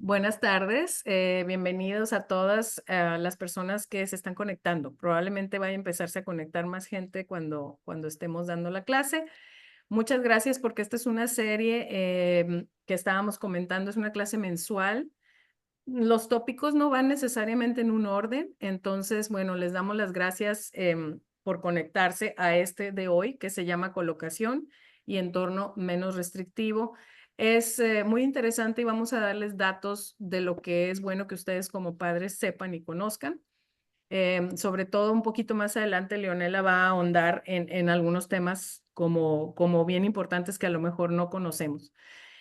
Buenas tardes, bienvenidos a todas las personas que se están conectando. Probablemente vaya a empezarse a conectar más gente cuando estemos dando la clase. Muchas gracias porque esta es una serie que estábamos comentando, es una clase mensual. Los tópicos no van necesariamente en un orden, entonces, bueno, les damos las gracias por conectarse a este de hoy que se llama Colocación y Entorno Menos Restrictivo. Es muy interesante y vamos a darles datos de lo que es bueno que ustedes como padres sepan y conozcan. Sobre todo un poquito más adelante, Leonela va a ahondar en algunos temas como bien importantes que a lo mejor no conocemos.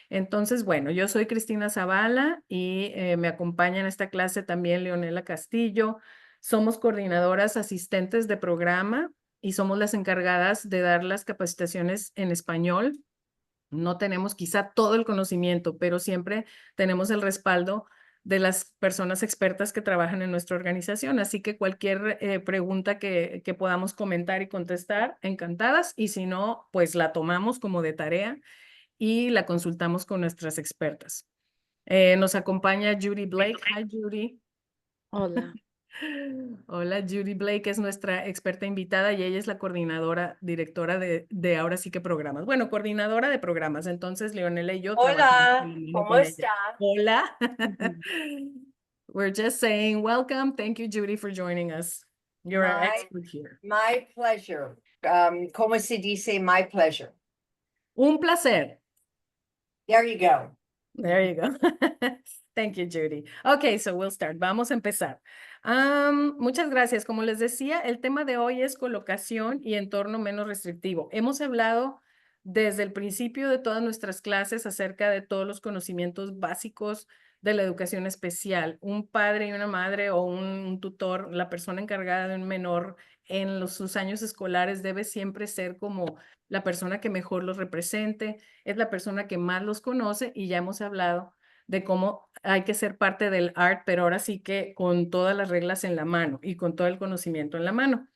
Entonces, bueno, yo soy Cristina Zavala y me acompaña en esta clase también Leonela Castillo. Somos coordinadoras asistentes de programa y somos las encargadas de dar las capacitaciones en español. No tenemos quizá todo el conocimiento, pero siempre tenemos el respaldo de las personas expertas que trabajan en nuestra organización. Así que cualquier pregunta que podamos comentar y contestar, encantadas. Y si no, pues la tomamos como de tarea y la consultamos con nuestras expertas. Nos acompaña Judy Blake. Hi, Judy. Hola. Hola, Judy Blake es nuestra experta invitada y ella es la coordinadora, directora de ahora sí que programas. Bueno, coordinadora de programas. Entonces, Leonela y yo trabajamos de Hola, la mano ¿cómo con ella. está? Hola. Ujú. We're just saying welcome. Thank you, Judy, for joining us. You're our My, expert here. my pleasure. ¿Cómo se dice my pleasure? Un placer. There you go. There you go. Thank you, Judy. Okay, so we'll start. Vamos a empezar. Muchas gracias. Como les decía, el tema de hoy es colocación y entorno menos restrictivo. Hemos hablado desde el principio de todas nuestras clases acerca de todos los conocimientos básicos de la educación especial. Un padre y una madre o un tutor, la persona encargada de un menor en sus años escolares debe siempre ser como la persona que mejor los represente, es la persona que más los conoce y ya hemos hablado de cómo hay que ser parte del ART, pero ahora sí que con todas las reglas en la mano y con todo el conocimiento en la mano.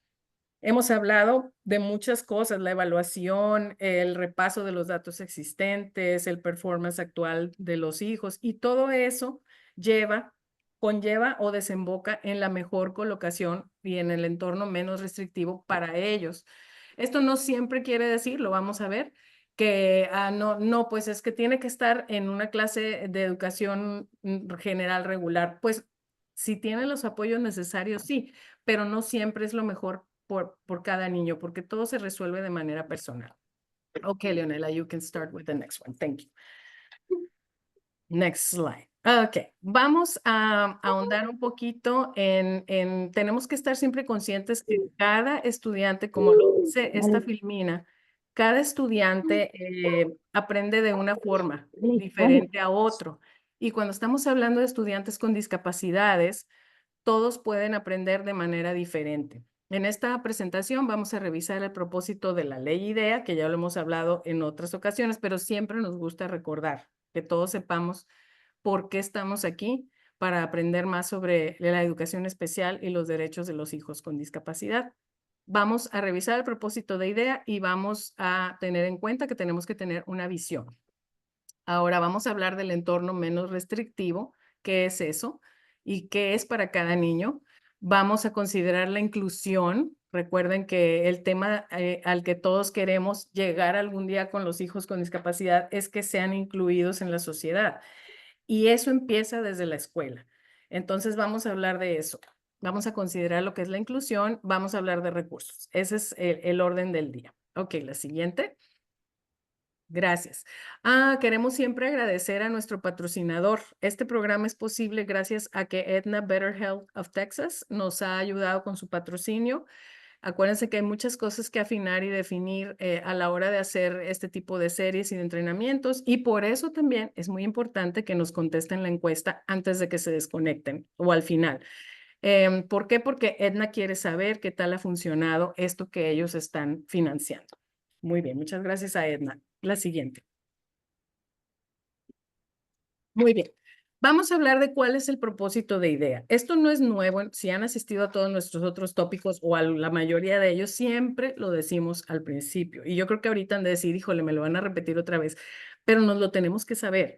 Hemos hablado de muchas cosas, la evaluación, el repaso de los datos existentes, el performance actual de los hijos y todo eso conlleva o desemboca en la mejor colocación y en el entorno menos restrictivo para ellos. Esto no siempre quiere decir, lo vamos a ver, que no, pues es que tiene que estar en una clase de educación general regular. Pues si tiene los apoyos necesarios, sí, pero no siempre es lo mejor por cada niño, porque todo se resuelve de manera personal. Okay, Leonela, you can start with the next one. Thank you. Next slide. Ok, vamos a ahondar un poquito tenemos que estar siempre conscientes que cada estudiante, como lo dice esta Filmina, cada estudiante aprende de una forma diferente a otro. Y cuando estamos hablando de estudiantes con discapacidades, todos pueden aprender de manera diferente. En esta presentación vamos a revisar el propósito de la ley IDEA, que ya lo hemos hablado en otras ocasiones, pero siempre nos gusta recordar que todos sepamos por qué estamos aquí para aprender más sobre la educación especial y los derechos de los hijos con discapacidad. Vamos a revisar el propósito de IDEA y vamos a tener en cuenta que tenemos que tener una visión. Ahora vamos a hablar del entorno menos restrictivo. ¿Qué es eso? ¿Y qué es para cada niño? Vamos a considerar la inclusión. Recuerden que el tema al que todos queremos llegar algún día con los hijos con discapacidad es que sean incluidos en la sociedad. Y eso empieza desde la escuela. Entonces vamos a hablar de eso. Vamos a considerar lo que es la inclusión. Vamos a hablar de recursos. Ese es el orden del día. Ok, la siguiente. Gracias. Queremos siempre agradecer a nuestro patrocinador. Este programa es posible gracias a que Aetna Better Health of Texas nos ha ayudado con su patrocinio. Acuérdense que hay muchas cosas que afinar y definir a la hora de hacer este tipo de series y de entrenamientos y por eso también es muy importante que nos contesten la encuesta antes de que se desconecten o al final. ¿Por qué? Porque Edna quiere saber qué tal ha funcionado esto que ellos están financiando. Muy bien, muchas gracias a Edna. La siguiente. Muy bien. Vamos a hablar de cuál es el propósito de IDEA. Esto no es nuevo. Si han asistido a todos nuestros otros tópicos o a la mayoría de ellos, siempre lo decimos al principio. Y yo creo que ahorita han de decir, híjole, me lo van a repetir otra vez, pero nos lo tenemos que saber.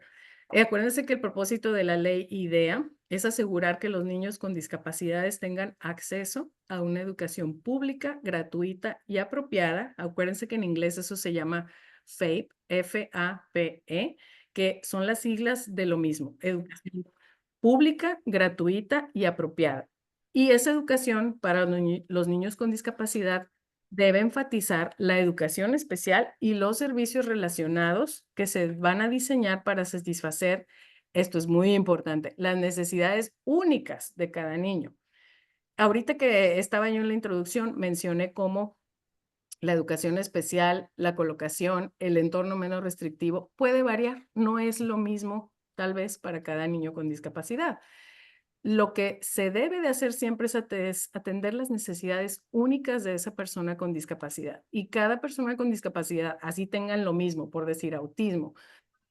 Acuérdense que el propósito de la ley IDEA es asegurar que los niños con discapacidades tengan acceso a una educación pública, gratuita y apropiada. Acuérdense que en inglés eso se llama FAPE, F-A-P-E, que son las siglas de lo mismo, educación pública, gratuita y apropiada. Y esa educación para los niños con discapacidad debe enfatizar la educación especial y los servicios relacionados que se van a diseñar para satisfacer, esto es muy importante, las necesidades únicas de cada niño. Ahorita que estaba yo en la introducción, mencioné cómo la educación especial, la colocación, el entorno menos restrictivo puede variar, no es lo mismo tal vez para cada niño con discapacidad. Lo que se debe de hacer siempre es atender las necesidades únicas de esa persona con discapacidad. Y cada persona con discapacidad, así tengan lo mismo, por decir autismo.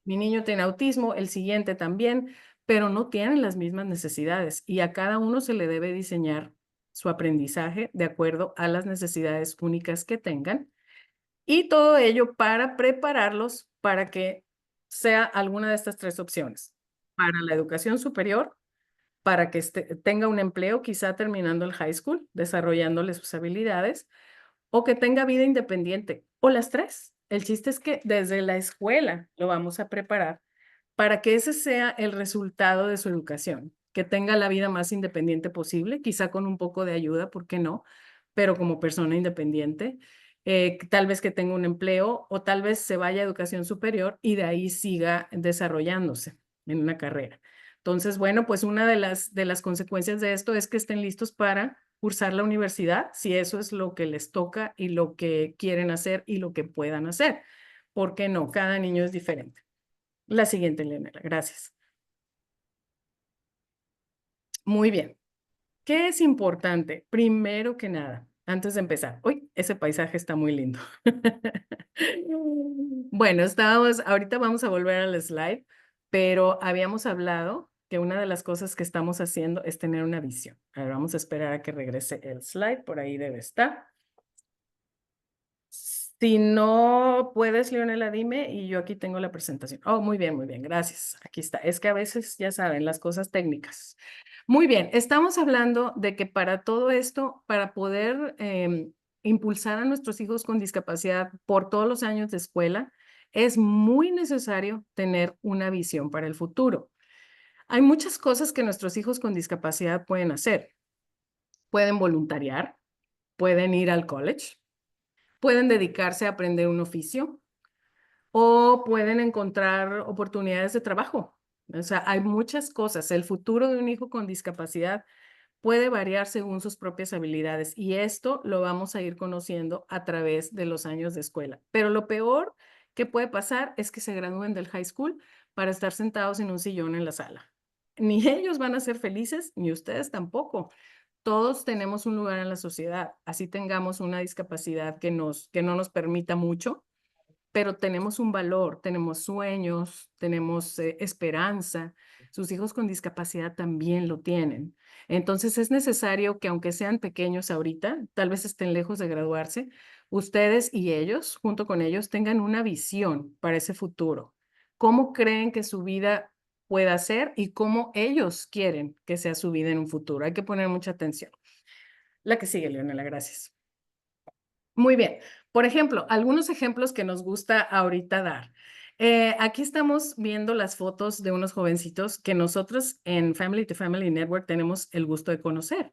Mi niño tiene autismo, el siguiente también, pero no tienen las mismas necesidades y a cada uno se le debe diseñar su aprendizaje de acuerdo a las necesidades únicas que tengan y todo ello para prepararlos para que sea alguna de estas tres opciones. Para la educación superior, para que tenga un empleo, quizá terminando el high school, desarrollándole sus habilidades, o que tenga vida independiente, o las tres. El chiste es que desde la escuela lo vamos a preparar para que ese sea el resultado de su educación, que tenga la vida más independiente posible, quizá con un poco de ayuda, ¿por qué no? Pero como persona independiente, tal vez que tenga un empleo o tal vez se vaya a educación superior y de ahí siga desarrollándose en una carrera. Entonces, bueno, pues una de las consecuencias de esto es que estén listos para cursar la universidad, si eso es lo que les toca y lo que quieren hacer y lo que puedan hacer. ¿Por qué no? Cada niño es diferente. La siguiente, Leonela, gracias. Muy bien. ¿Qué es importante? Primero que nada, antes de empezar. Uy, ese paisaje está muy lindo. Bueno, ahorita vamos a volver al slide, pero habíamos hablado que una de las cosas que estamos haciendo es tener una visión. A ver, vamos a esperar a que regrese el slide, por ahí debe estar. Si no puedes, Leonela, dime y yo aquí tengo la presentación. Oh, muy bien, gracias. Aquí está. Es que a veces, ya saben, las cosas técnicas. Muy bien, estamos hablando de que para todo esto, para poder impulsar a nuestros hijos con discapacidad por todos los años de escuela, es muy necesario tener una visión para el futuro. Hay muchas cosas que nuestros hijos con discapacidad pueden hacer. Pueden voluntariar, pueden ir al college, pueden dedicarse a aprender un oficio o pueden encontrar oportunidades de trabajo. O sea, hay muchas cosas. El futuro de un hijo con discapacidad puede variar según sus propias habilidades y esto lo vamos a ir conociendo a través de los años de escuela. Pero lo peor que puede pasar es que se gradúen del high school para estar sentados en un sillón en la sala. Ni ellos van a ser felices, ni ustedes tampoco. Todos tenemos un lugar en la sociedad, así tengamos una discapacidad que no nos permita mucho, pero tenemos un valor, tenemos sueños, tenemos esperanza. Sus hijos con discapacidad también lo tienen. Entonces es necesario que aunque sean pequeños ahorita, tal vez estén lejos de graduarse, ustedes y ellos, junto con ellos, tengan una visión para ese futuro. ¿Cómo creen que su vida pueda ser y cómo ellos quieren que sea su vida en un futuro? Hay que poner mucha atención. La que sigue, Leonela, gracias. Muy bien. Por ejemplo, algunos ejemplos que nos gusta ahorita dar. Aquí estamos viendo las fotos de unos jovencitos que nosotros en Family to Family Network tenemos el gusto de conocer.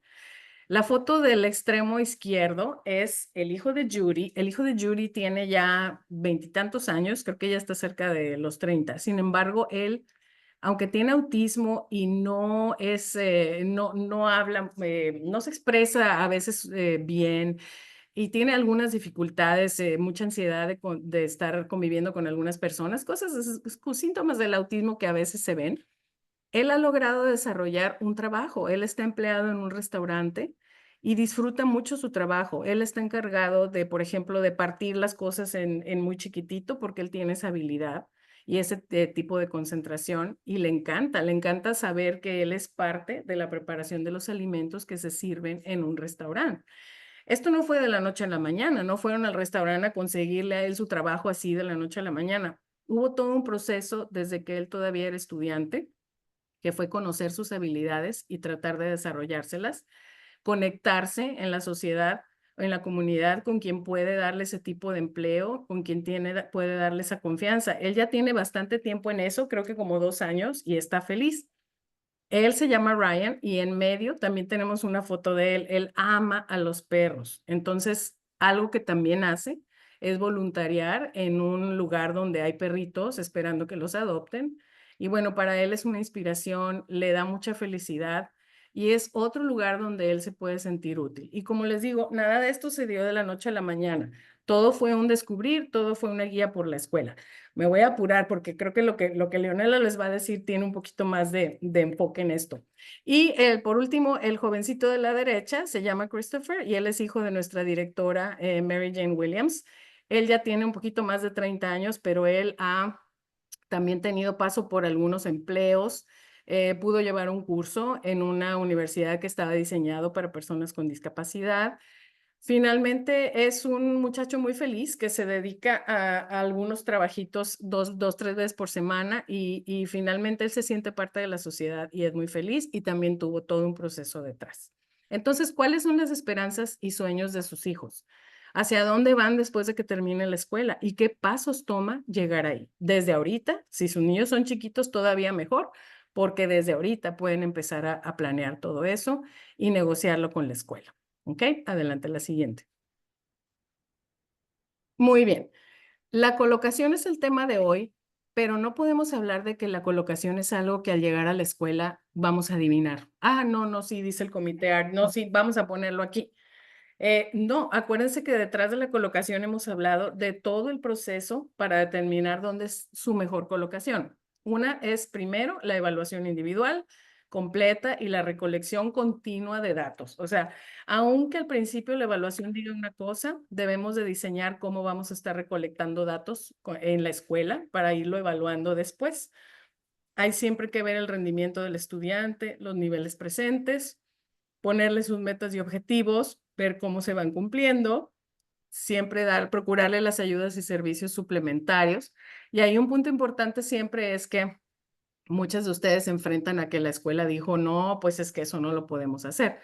La foto del extremo izquierdo es el hijo de Judy. El hijo de Judy tiene ya veintitantos años, creo que ya está cerca de los 30. Sin embargo, él, aunque tiene autismo y no es, no habla, no se expresa a veces bien, y tiene algunas dificultades, mucha ansiedad de estar conviviendo con algunas personas, cosas, síntomas del autismo que a veces se ven. Él ha logrado desarrollar un trabajo. Él está empleado en un restaurante y disfruta mucho su trabajo. Él está encargado de, por ejemplo, de partir las cosas en muy chiquitito porque él tiene esa habilidad y ese tipo de concentración y le encanta saber que él es parte de la preparación de los alimentos que se sirven en un restaurante. Esto no fue de la noche a la mañana, no fueron al restaurante a conseguirle a él su trabajo así de la noche a la mañana. hubo todo un proceso desde que él todavía era estudiante, que fue conocer sus habilidades y tratar de desarrollárselas, conectarse en la sociedad, en la comunidad con quien puede darle ese tipo de empleo, con quien puede darle esa confianza. Él ya tiene bastante tiempo en eso, creo que como 2 años, y está feliz. Él se llama Ryan y en medio también tenemos una foto de él. Él ama a los perros. Entonces, algo que también hace es voluntariar en un lugar donde hay perritos esperando que los adopten. Y bueno, para él es una inspiración, le da mucha felicidad y es otro lugar donde él se puede sentir útil. Y como les digo, nada de esto se dio de la noche a la mañana. Todo fue un descubrir, todo fue una guía por la escuela. Me voy a apurar porque creo que lo que Leonela les va a decir tiene un poquito más de enfoque en esto. Y por último, el jovencito de la derecha se llama Christopher y él es hijo de nuestra directora Mary Jane Williams. Él ya tiene un poquito más de 30 años, pero él ha también tenido paso por algunos empleos. Pudo llevar un curso en una universidad que estaba diseñado para personas con discapacidad. Finalmente es un muchacho muy feliz que se dedica a algunos trabajitos dos, 3 veces por semana y finalmente él se siente parte de la sociedad y es muy feliz y también tuvo todo un proceso detrás. Entonces, ¿cuáles son las esperanzas y sueños de sus hijos? ¿Hacia dónde van después de que termine la escuela? ¿Y qué pasos toma llegar ahí? Desde ahorita, si sus niños son chiquitos, todavía mejor, porque desde ahorita pueden empezar a planear todo eso y negociarlo con la escuela. ¿Ok? Adelante, la siguiente. Muy bien. La colocación es el tema de hoy, pero no podemos hablar de que la colocación es algo que al llegar a la escuela vamos a adivinar. Ah, no, no, sí, dice el comité ART. No, sí, vamos a ponerlo aquí. No, acuérdense que detrás de la colocación hemos hablado de todo el proceso para determinar dónde es su mejor colocación. Una es primero la evaluación individual completa y la recolección continua de datos. O sea, aunque al principio la evaluación diga una cosa, debemos de diseñar cómo vamos a estar recolectando datos en la escuela para irlo evaluando después. Hay siempre que ver el rendimiento del estudiante, los niveles presentes, ponerle sus metas y objetivos, ver cómo se van cumpliendo, siempre procurarle las ayudas y servicios suplementarios. Y hay un punto importante siempre es que muchas de ustedes se enfrentan a que la escuela dijo, no, pues es que eso no lo podemos hacer.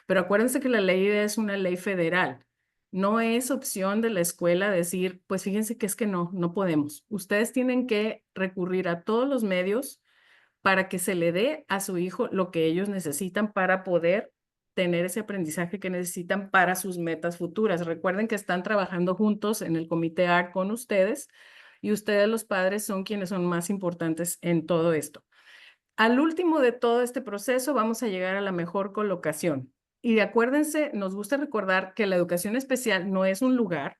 Pero acuérdense que la ley es una ley federal. No es opción de la escuela decir, pues fíjense que es que no, no podemos. Ustedes tienen que recurrir a todos los medios para que se le dé a su hijo lo que ellos necesitan para poder tener ese aprendizaje que necesitan para sus metas futuras. Recuerden que están trabajando juntos en el comité ART con ustedes y ustedes los padres son quienes son más importantes en todo esto. Al último de todo este proceso vamos a llegar a la mejor colocación. Y acuérdense, nos gusta recordar que la educación especial no es un lugar,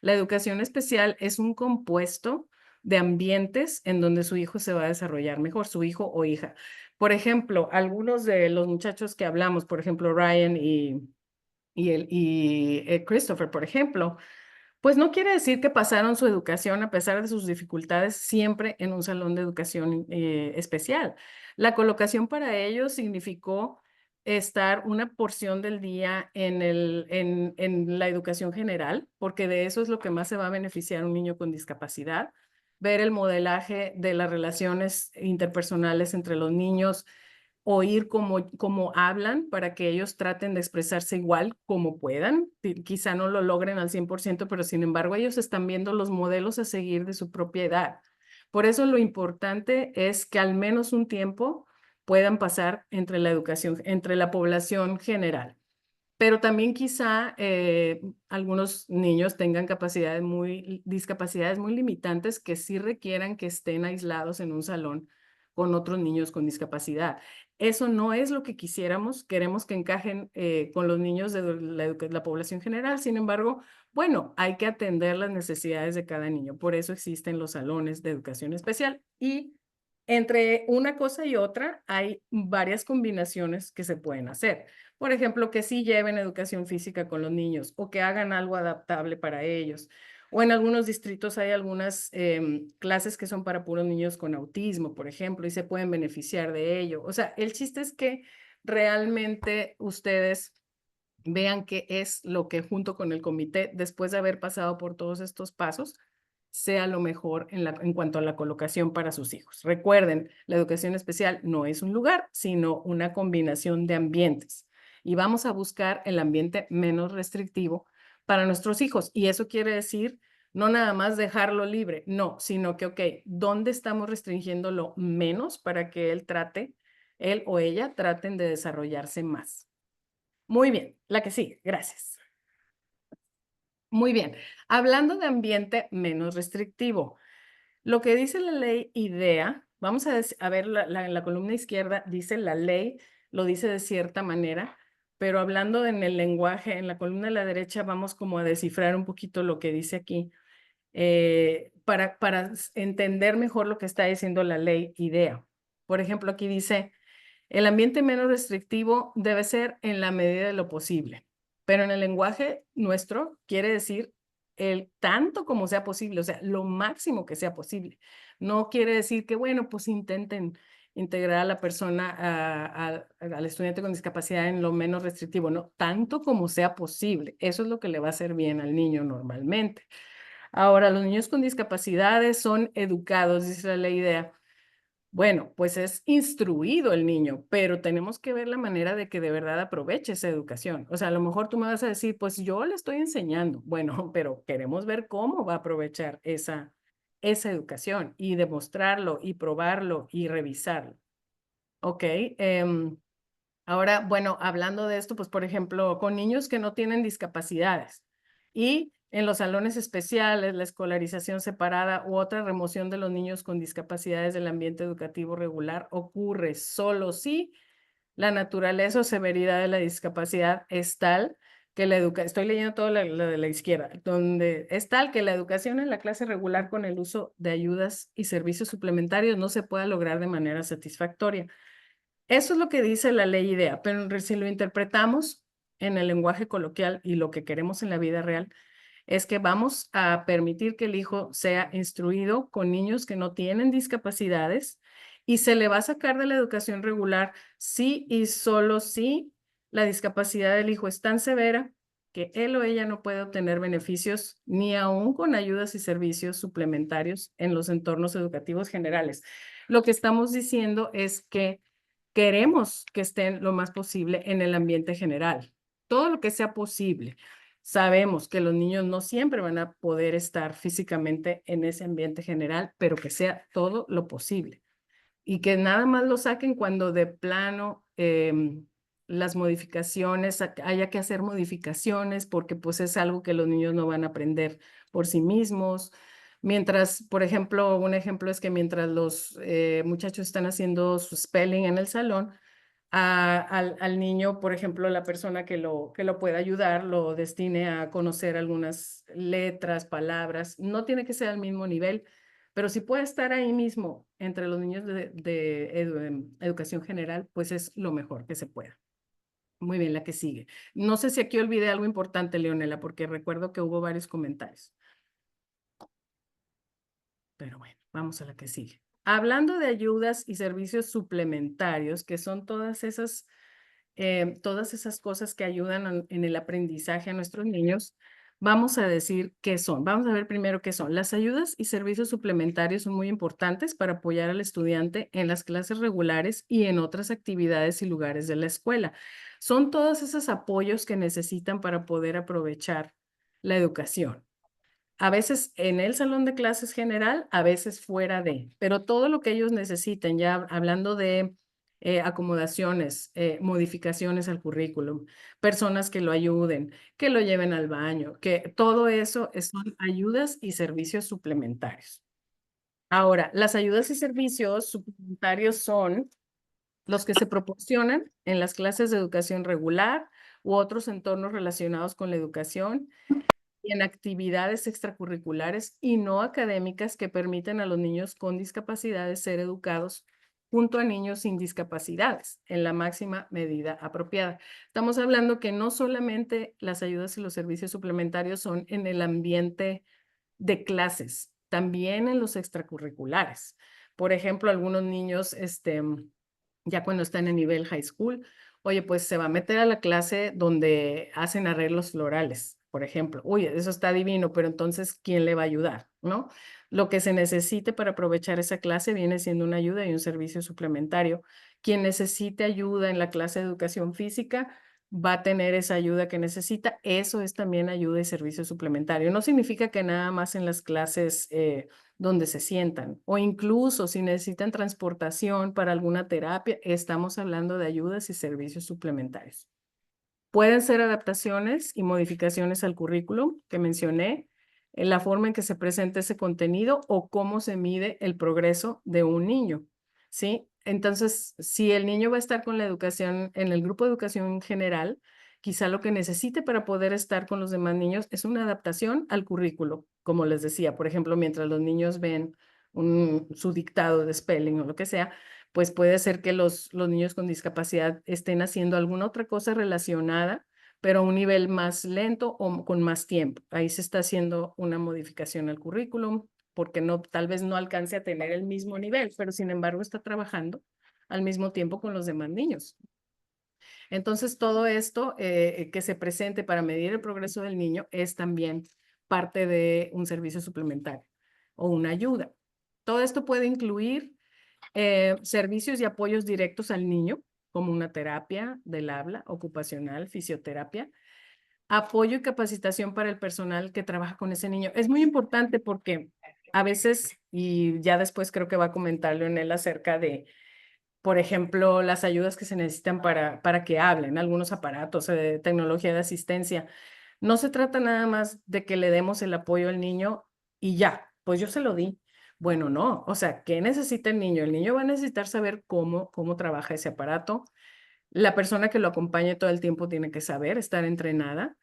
la educación especial es un compuesto de ambientes en donde su hijo se va a desarrollar mejor, su hijo o hija. Por ejemplo, algunos de los muchachos que hablamos, por ejemplo, Ryan y Christopher, por ejemplo, pues no quiere decir que pasaron su educación a pesar de sus dificultades siempre en un salón de educación especial. La colocación para ellos significó estar una porción del día en la educación general, porque de eso es lo que más se va a beneficiar un niño con discapacidad. Ver el modelaje de las relaciones interpersonales entre los niños, oír cómo hablan para que ellos traten de expresarse igual como puedan. Quizá no lo logren al 100%, pero sin embargo ellos están viendo los modelos a seguir de su propia edad. Por eso lo importante es que al menos un tiempo puedan pasar entre la educación, entre la población general. Pero también quizá algunos niños tengan discapacidades muy limitantes que sí requieran que estén aislados en un salón con otros niños con discapacidad. Eso no es lo que quisiéramos, queremos que encajen con los niños de la población general. Sin embargo, bueno, hay que atender las necesidades de cada niño. Por eso existen los salones de educación especial y entre una cosa y otra hay varias combinaciones que se pueden hacer. Por ejemplo, que sí lleven educación física con los niños o que hagan algo adaptable para ellos. O en algunos distritos hay algunas clases que son para puros niños con autismo, por ejemplo, y se pueden beneficiar de ello. O sea, el chiste es que realmente ustedes vean qué es lo que junto con el comité, después de haber pasado por todos estos pasos, sea lo mejor en cuanto a la colocación para sus hijos. Recuerden, la educación especial no es un lugar, sino una combinación de ambientes. Y vamos a buscar el ambiente menos restrictivo para nuestros hijos. Y eso quiere decir no nada más dejarlo libre, no, sino que, ok, ¿dónde estamos restringiéndolo menos para que él o ella traten de desarrollarse más? Muy bien, la que sigue, gracias. Muy bien, hablando de ambiente menos restrictivo, lo que dice la ley IDEA, vamos a ver en la columna izquierda, dice la ley, lo dice de cierta manera, pero hablando en el lenguaje, en la columna de la derecha, vamos como a descifrar un poquito lo que dice aquí, para entender mejor lo que está diciendo la ley IDEA. Por ejemplo, aquí dice, el ambiente menos restrictivo debe ser en la medida de lo posible, pero en el lenguaje nuestro quiere decir el tanto como sea posible, o sea, lo máximo que sea posible. No quiere decir que, bueno, pues intenten integrar a la persona, al estudiante con discapacidad en lo menos restrictivo, no, tanto como sea posible. Eso es lo que le va a hacer bien al niño normalmente. Ahora, los niños con discapacidades son educados, dice la ley IDEA. Bueno, pues es instruido el niño, pero tenemos que ver la manera de que de verdad aproveche esa educación. O sea, a lo mejor tú me vas a decir, pues yo le estoy enseñando. Bueno, pero queremos ver cómo va a aprovechar esa educación y demostrarlo y probarlo y revisarlo. Ok. Ahora, bueno, hablando de esto, pues por ejemplo, con niños que no tienen discapacidades y en los salones especiales, la escolarización separada u otra remoción de los niños con discapacidades del ambiente educativo regular ocurre solo si la naturaleza o severidad de la discapacidad es tal que la educación, estoy leyendo todo la de la izquierda, donde es tal que la educación en la clase regular con el uso de ayudas y servicios suplementarios no se pueda lograr de manera satisfactoria. Eso es lo que dice la ley IDEA, pero si lo interpretamos en el lenguaje coloquial y lo que queremos en la vida real, es que vamos a permitir que el hijo sea instruido con niños que no tienen discapacidades y se le va a sacar de la educación regular si y solo si la discapacidad del hijo es tan severa que él o ella no puede obtener beneficios ni aún con ayudas y servicios suplementarios en los entornos educativos generales. Lo que estamos diciendo es que queremos que estén lo más posible en el ambiente general, todo lo que sea posible. Sabemos que los niños no siempre van a poder estar físicamente en ese ambiente general, pero que sea todo lo posible. Y que nada más lo saquen cuando de plano las modificaciones, haya que hacer modificaciones, porque pues es algo que los niños no van a aprender por sí mismos. Mientras, por ejemplo, un ejemplo es que mientras los muchachos están haciendo su spelling en el salón, al niño, por ejemplo, la persona que lo pueda ayudar, lo destine a conocer algunas letras, palabras. No tiene que ser al mismo nivel, pero si puede estar ahí mismo entre los niños de educación general, pues es lo mejor que se pueda. Muy bien, la que sigue. No sé si aquí olvidé algo importante, Leonela, porque recuerdo que hubo varios comentarios. Pero bueno, vamos a la que sigue. Hablando de ayudas y servicios suplementarios, que son todas esas cosas que ayudan en el aprendizaje a nuestros niños, vamos a decir qué son. Vamos a ver primero qué son. Las ayudas y servicios suplementarios son muy importantes para apoyar al estudiante en las clases regulares y en otras actividades y lugares de la escuela. Son todos esos apoyos que necesitan para poder aprovechar la educación. A veces en el salón de clases general, a veces fuera de, pero todo lo que ellos necesiten, ya hablando de acomodaciones, modificaciones al currículum, personas que lo ayuden, que lo lleven al baño, que todo eso son ayudas y servicios suplementarios. Ahora, las ayudas y servicios suplementarios son los que se proporcionan en las clases de educación regular u otros entornos relacionados con la educación y en actividades extracurriculares y no académicas que permiten a los niños con discapacidades ser educados junto a niños sin discapacidades en la máxima medida apropiada. Estamos hablando que no solamente las ayudas y los servicios suplementarios son en el ambiente de clases, también en los extracurriculares. Por ejemplo, algunos niños, ya cuando están en nivel high school, oye, pues se va a meter a la clase donde hacen arreglos florales por ejemplo. Uy, eso está divino, pero entonces, ¿quién le va a ayudar? ¿No? Lo que se necesite para aprovechar esa clase viene siendo una ayuda y un servicio suplementario. Quien necesite ayuda en la clase de educación física va a tener esa ayuda que necesita. Eso es también ayuda y servicio suplementario. No significa que nada más en las clases donde se sientan o incluso si necesitan transportación para alguna terapia, estamos hablando de ayudas y servicios suplementarios. Pueden ser adaptaciones y modificaciones al currículum que mencioné, en la forma en que se presenta ese contenido o cómo se mide el progreso de un niño, ¿sí? Entonces, si el niño va a estar con la educación, en el grupo de educación general, quizá lo que necesite para poder estar con los demás niños es una adaptación al currículo, como les decía, por ejemplo, mientras los niños ven su dictado de spelling o lo que sea, pues puede ser que los niños con discapacidad estén haciendo alguna otra cosa relacionada, pero a un nivel más lento o con más tiempo. Ahí se está haciendo una modificación al currículum porque no, tal vez no alcance a tener el mismo nivel, pero sin embargo está trabajando al mismo tiempo con los demás niños. Entonces, todo esto que se presente para medir el progreso del niño es también parte de un servicio suplementario o una ayuda. Todo esto puede incluir servicios y apoyos directos al niño, como una terapia del habla, ocupacional, fisioterapia, apoyo y capacitación para el personal que trabaja con ese niño. Es muy importante porque a veces, y ya después creo que va a comentar Leonel acerca de, por ejemplo, las ayudas que se necesitan para que hablen, algunos aparatos, tecnología de asistencia. No se trata nada más de que le demos el apoyo al niño y ya, pues yo se lo di. Bueno, no, o sea, ¿qué necesita el niño? El niño va a necesitar saber cómo trabaja ese aparato. La persona que lo acompañe todo el tiempo tiene que saber, estar entrenada.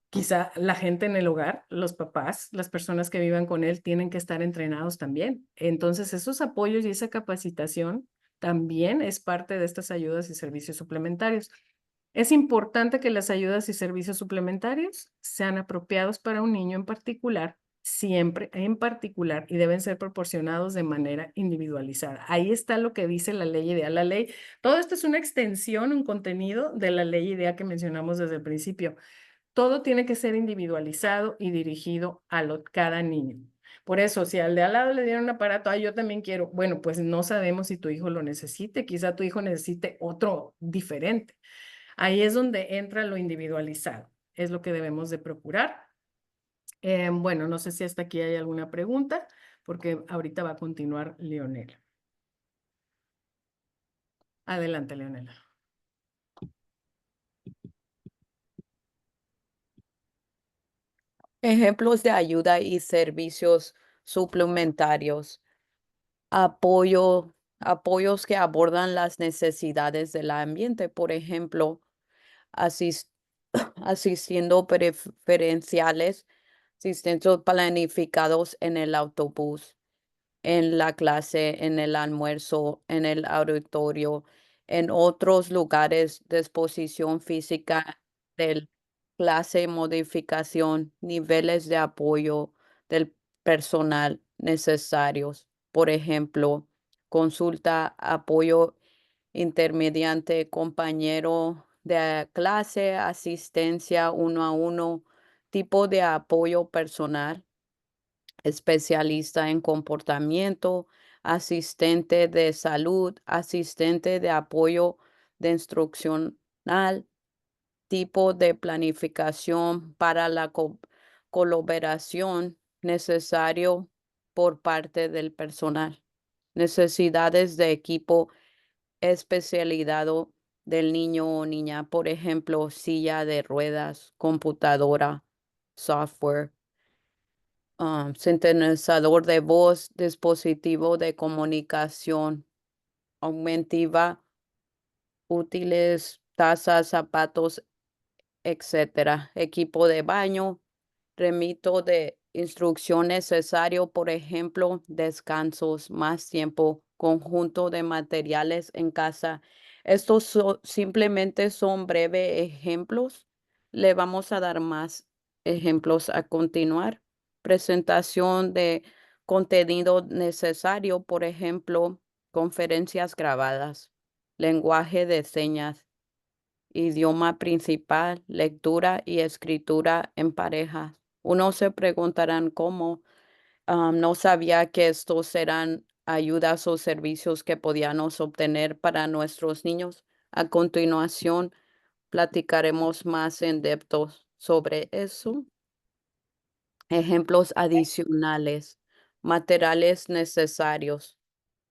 Quizá la gente en el hogar, los papás, las personas que vivan con él, tienen que estar entrenados también. Entonces, esos apoyos y esa capacitación también es parte de estas ayudas y servicios suplementarios. Es importante que las ayudas y servicios suplementarios sean apropiados para un niño en particular, siempre en particular, y deben ser proporcionados de manera individualizada. Ahí está lo que dice la ley IDEA. La ley, todo esto es una extensión, un contenido de la ley IDEA que mencionamos desde el principio. Todo tiene que ser individualizado y dirigido a cada niño. Por eso, si al de al lado le dieron un aparato, yo también quiero, bueno, pues no sabemos si tu hijo lo necesite, quizá tu hijo necesite otro diferente. Ahí es donde entra lo individualizado, es lo que debemos de procurar. Bueno, no sé si hasta aquí hay alguna pregunta, porque ahorita va a continuar Leonela. Adelante, Leonela. Ejemplos de ayuda y servicios suplementarios. Apoyos que abordan las necesidades del ambiente, por ejemplo, asis- asistiendo preferenciales, asistentos planificados en el autobús, en la clase, en el almuerzo, en el auditorio, en otros lugares de exposición física del clase, modificación, niveles de apoyo del personal necesarios. Por ejemplo, consulta, apoyo intermediante, compañero de clase, asistencia uno a uno, tipo de apoyo personal, especialista en comportamiento, asistente de salud, asistente de apoyo de instruccional, tipo de planificación para la colaboración necesario por parte del personal, necesidades de equipo especializado del niño o niña, por ejemplo, silla de ruedas, computadora, software, sintonizador de voz, dispositivo de comunicación aumentiva, útiles, tazas, zapatos, etcétera. Equipo de baño, remito de instrucción necesario, por ejemplo, descansos, más tiempo, conjunto de materiales en casa. Estos simplemente son breves ejemplos. Le vamos a dar más ejemplos a continuar. Presentación de contenido necesario, por ejemplo, conferencias grabadas, lenguaje de señas, idioma principal, lectura y escritura en pareja. Uno se preguntarán cómo. No sabía que estos eran ayudas o servicios que podíamos obtener para nuestros niños. A continuación, platicaremos más en depth sobre eso. Ejemplos adicionales, materiales necesarios.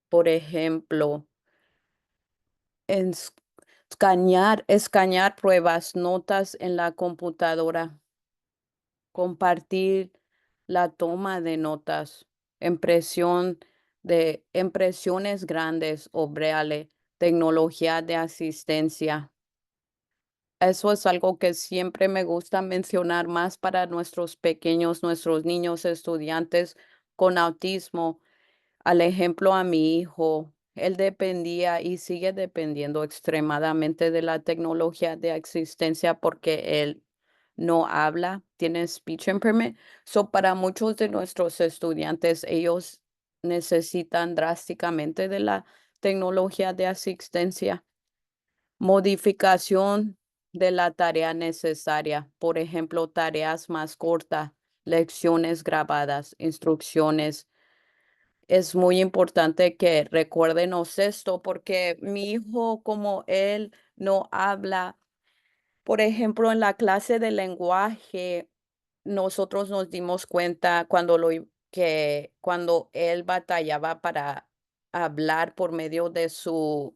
Por ejemplo, escanear pruebas, notas en la computadora, compartir la toma de notas, impresiones grandes o braille, tecnología de asistencia. Eso es algo que siempre me gusta mencionar más para nuestros pequeños, nuestros niños estudiantes con autismo. Al ejemplo, a mi hijo, él dependía y sigue dependiendo extremadamente de la tecnología de asistencia porque él no habla, tiene speech impairment. So, para muchos de nuestros estudiantes, ellos necesitan drásticamente de la tecnología de asistencia. Modificación de la tarea necesaria, por ejemplo, tareas más cortas, lecciones grabadas, instrucciones. Es muy importante que recuérdenos esto porque mi hijo, como él no habla, por ejemplo, en la clase de lenguaje, nosotros nos dimos cuenta que cuando él batallaba para hablar por medio de su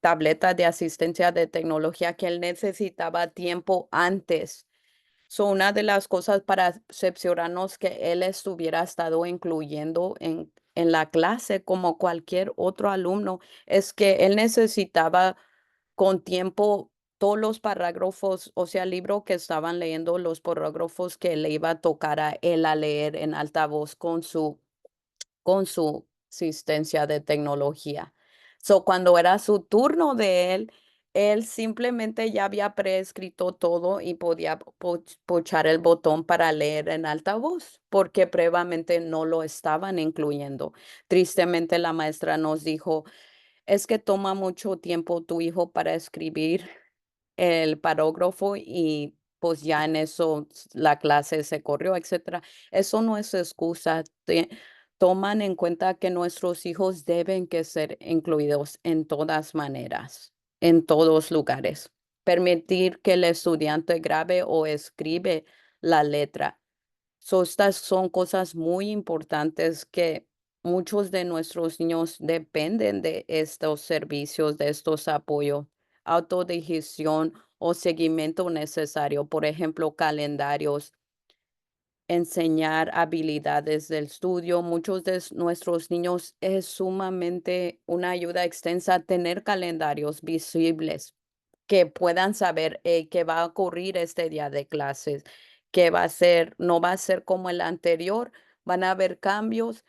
tableta de asistencia de tecnología, que él necesitaba tiempo antes. So, una de las cosas para cerciorarnos que él estuviera estado incluyendo en la clase como cualquier otro alumno es que él necesitaba con tiempo todos los parágrafos, o sea, el libro que estaban leyendo, los parágrafos que le iba a tocar a él a leer en alta voz con su asistencia de tecnología. So, cuando era su turno de él simplemente ya había preescrito todo y podía puchar el botón para leer en alta voz, porque previamente no lo estaban incluyendo. Tristemente, la maestra nos dijo, es que toma mucho tiempo tu hijo para escribir el parágrafo y pues ya en eso la clase se corrió, etcétera. Eso no es excusa. Toman en cuenta que nuestros hijos deben que ser incluidos en todas maneras, en todos lugares. Permitir que el estudiante grabe o escribe la letra. Estas son cosas muy importantes que muchos de nuestros niños dependen de estos servicios, de estos apoyos, autodigestión o seguimiento necesario, por ejemplo, calendarios, enseñar habilidades del estudio. Muchos de nuestros niños es sumamente una ayuda extensa tener calendarios visibles que puedan saber qué va a ocurrir este día de clases, que va a ser, no va a ser como el anterior, van a haber cambios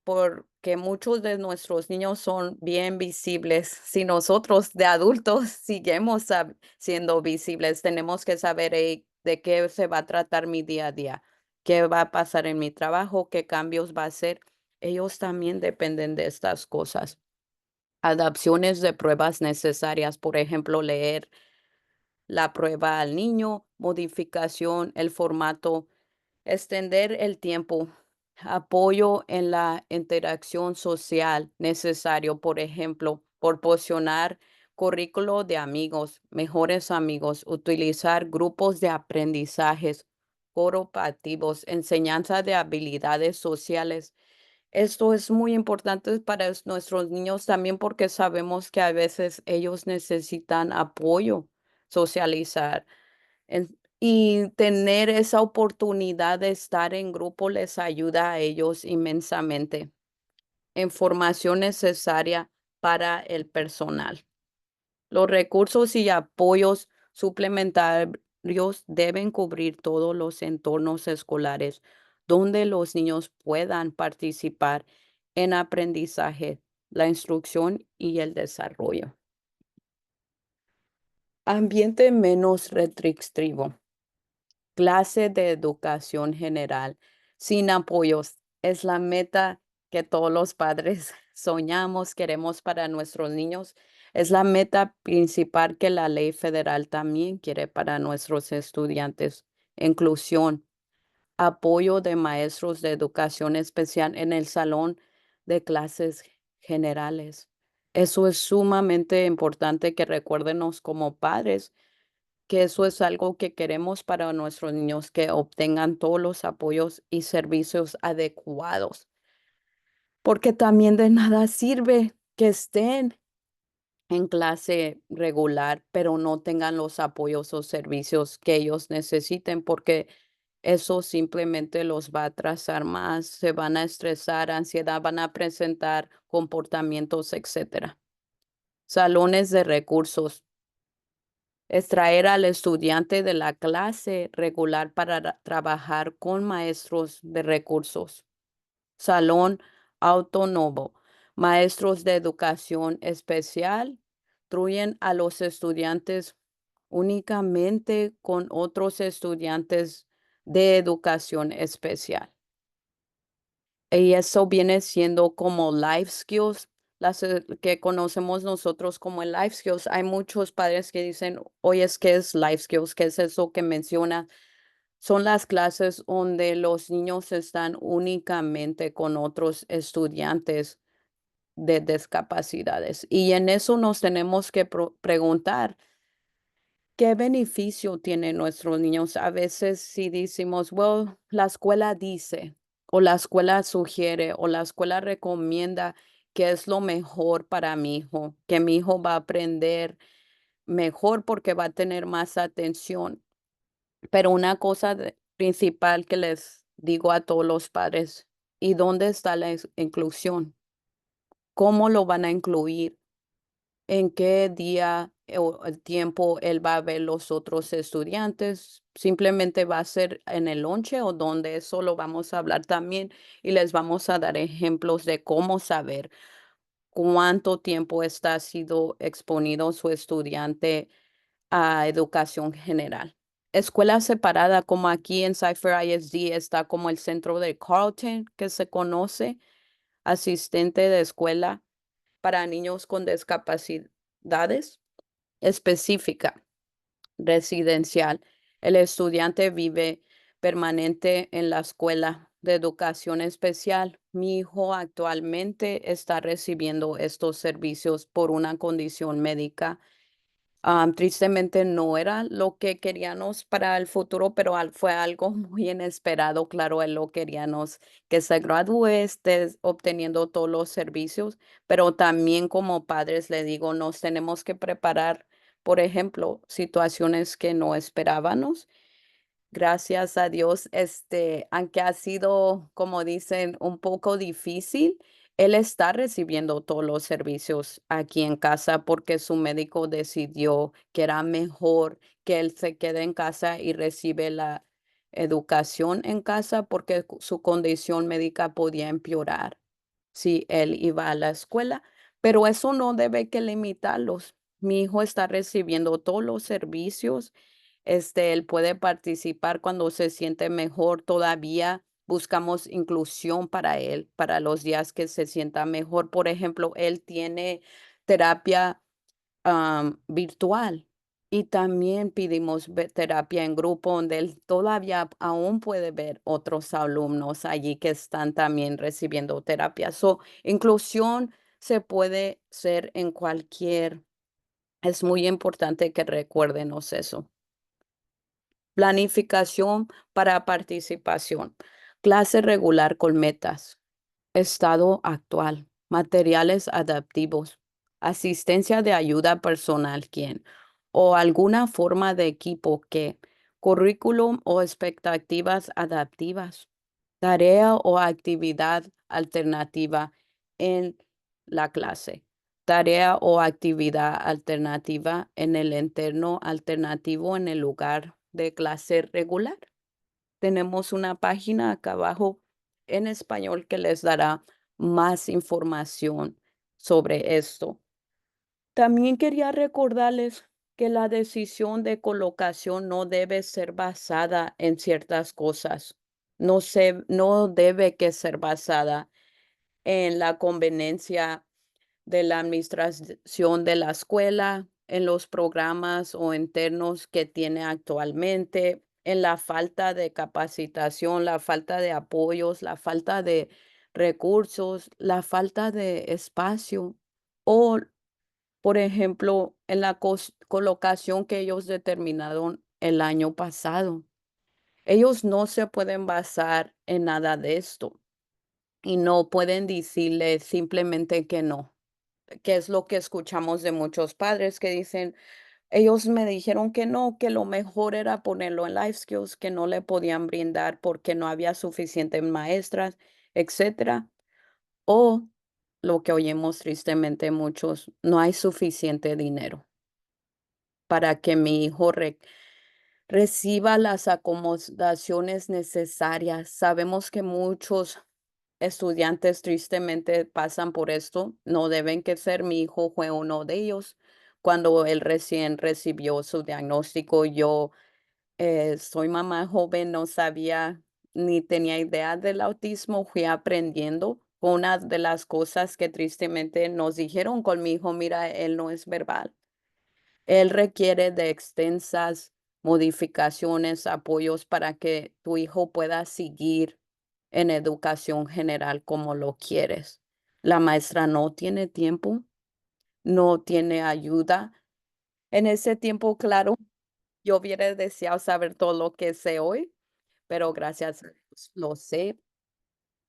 porque muchos de nuestros niños son bien visibles. Si nosotros de adultos seguimos siendo visibles, tenemos que saber de qué se va a tratar mi día a día, qué va a pasar en mi trabajo, qué cambios va a hacer. Ellos también dependen de estas cosas. Adaptaciones de pruebas necesarias, por ejemplo, leer la prueba al niño, modificación, el formato, extender el tiempo, apoyo en la interacción social necesario, por ejemplo, proporcionar currículo de amigos, mejores amigos, utilizar grupos de aprendizajes cooperativos, enseñanza de habilidades sociales. Esto es muy importante para nuestros niños también porque sabemos que a veces ellos necesitan apoyo, socializar y tener esa oportunidad de estar en grupo les ayuda a ellos inmensamente. Información necesaria para el personal. Los recursos y apoyos suplementarios deben cubrir todos los entornos escolares donde los niños puedan participar en aprendizaje, la instrucción y el desarrollo. Ambiente menos restrictivo. Clase de educación general sin apoyos es la meta que todos los padres soñamos, queremos para nuestros niños. Es la meta principal que la ley federal también quiere para nuestros estudiantes. Inclusión, apoyo de maestros de educación especial en el salón de clases generales. Eso es sumamente importante que recuérdenos como padres que eso es algo que queremos para nuestros niños, que obtengan todos los apoyos y servicios adecuados, porque también de nada sirve que estén en clase regular, pero no tengan los apoyos o servicios que ellos necesiten, porque eso simplemente los va a atrasar más, se van a estresar, ansiedad, van a presentar comportamientos, etcétera. Salones de recursos. Extraer al estudiante de la clase regular para trabajar con maestros de recursos. Salón autónomo. Maestros de educación especial instruyen a los estudiantes únicamente con otros estudiantes de educación especial. Y eso viene siendo como life skills, las que conocemos nosotros como el life skills. Hay muchos padres que dicen, oye, ¿qué es life skills? ¿Qué es eso que menciona? Son las clases donde los niños están únicamente con otros estudiantes de discapacidades. Y en eso nos tenemos que preguntar, ¿qué beneficio tienen nuestros niños? A veces si decimos, well, la escuela dice, o la escuela sugiere, o la escuela recomienda que es lo mejor para mi hijo, que mi hijo va a aprender mejor porque va a tener más atención. Pero una cosa principal que les digo a todos los padres, ¿y dónde está la inclusión? ¿Cómo lo van a incluir? ¿En qué día o el tiempo él va a ver los otros estudiantes? ¿Simplemente va a ser en el lonche o donde? Eso lo vamos a hablar también y les vamos a dar ejemplos de cómo saber cuánto tiempo está sido exponido su estudiante a educación general. Escuela separada, como aquí en Cypher ISD está como el centro de Carlton, que se conoce, asistente de escuela para niños con discapacidades específica, residencial. El estudiante vive permanente en la escuela de educación especial. Mi hijo actualmente está recibiendo estos servicios por una condición médica. Tristemente no era lo que queríamos para el futuro, pero fue algo muy inesperado. Claro, él lo queríamos que se gradúe, esté obteniendo todos los servicios, pero también como padres le digo, nos tenemos que preparar, por ejemplo, situaciones que no esperábamos. Gracias a Dios, aunque ha sido, como dicen, un poco difícil, él está recibiendo todos los servicios aquí en casa porque su médico decidió que era mejor que él se quede en casa y recibe la educación en casa porque su condición médica podía empeorar si él iba a la escuela, pero eso no debe que limitarlos. Mi hijo está recibiendo todos los servicios, él puede participar cuando se siente mejor. Todavía buscamos inclusión para él, para los días que se sienta mejor. Por ejemplo, él tiene terapia virtual y también pedimos terapia en grupo donde él todavía aún puede ver otros alumnos allí que están también recibiendo terapia. So, inclusión se puede ser en cualquier, es muy importante que recuérdenos eso. Planificación para participación. Clase regular con metas. Estado actual. Materiales adaptivos. Asistencia de ayuda personal, quien. O alguna forma de equipo que. Currículum o expectativas adaptivas. Tarea o actividad alternativa en la clase. Tarea o actividad alternativa en el entorno alternativo en el lugar de clase regular. Tenemos una página acá abajo en español que les dará más información sobre esto. También quería recordarles que la decisión de colocación no debe ser basada en ciertas cosas. No debe que ser basada en la conveniencia de la administración de la escuela, en los programas o internos que tiene actualmente, en la falta de capacitación, la falta de apoyos, la falta de recursos, la falta de espacio o, por ejemplo, en la colocación que ellos determinaron el año pasado. Ellos no se pueden basar en nada de esto y no pueden decirle simplemente que no, que es lo que escuchamos de muchos padres que dicen, ellos me dijeron que no, que lo mejor era ponerlo en Life Skills, que no le podían brindar porque no había suficientes maestras, etcétera. O lo que oímos tristemente muchos, no hay suficiente dinero para que mi hijo reciba las acomodaciones necesarias. Sabemos que muchos estudiantes tristemente pasan por esto. No deben que ser. Mi hijo fue uno de ellos. Cuando él recién recibió su diagnóstico, yo soy mamá joven, no sabía ni tenía idea del autismo, fui aprendiendo. Fue una de las cosas que tristemente nos dijeron con mi hijo, mira, él no es verbal. Él requiere de extensas modificaciones, apoyos para que tu hijo pueda seguir en educación general como lo quieres. La maestra no tiene tiempo, no tiene ayuda. En ese tiempo, claro, yo hubiera deseado saber todo lo que sé hoy, pero gracias a Dios lo sé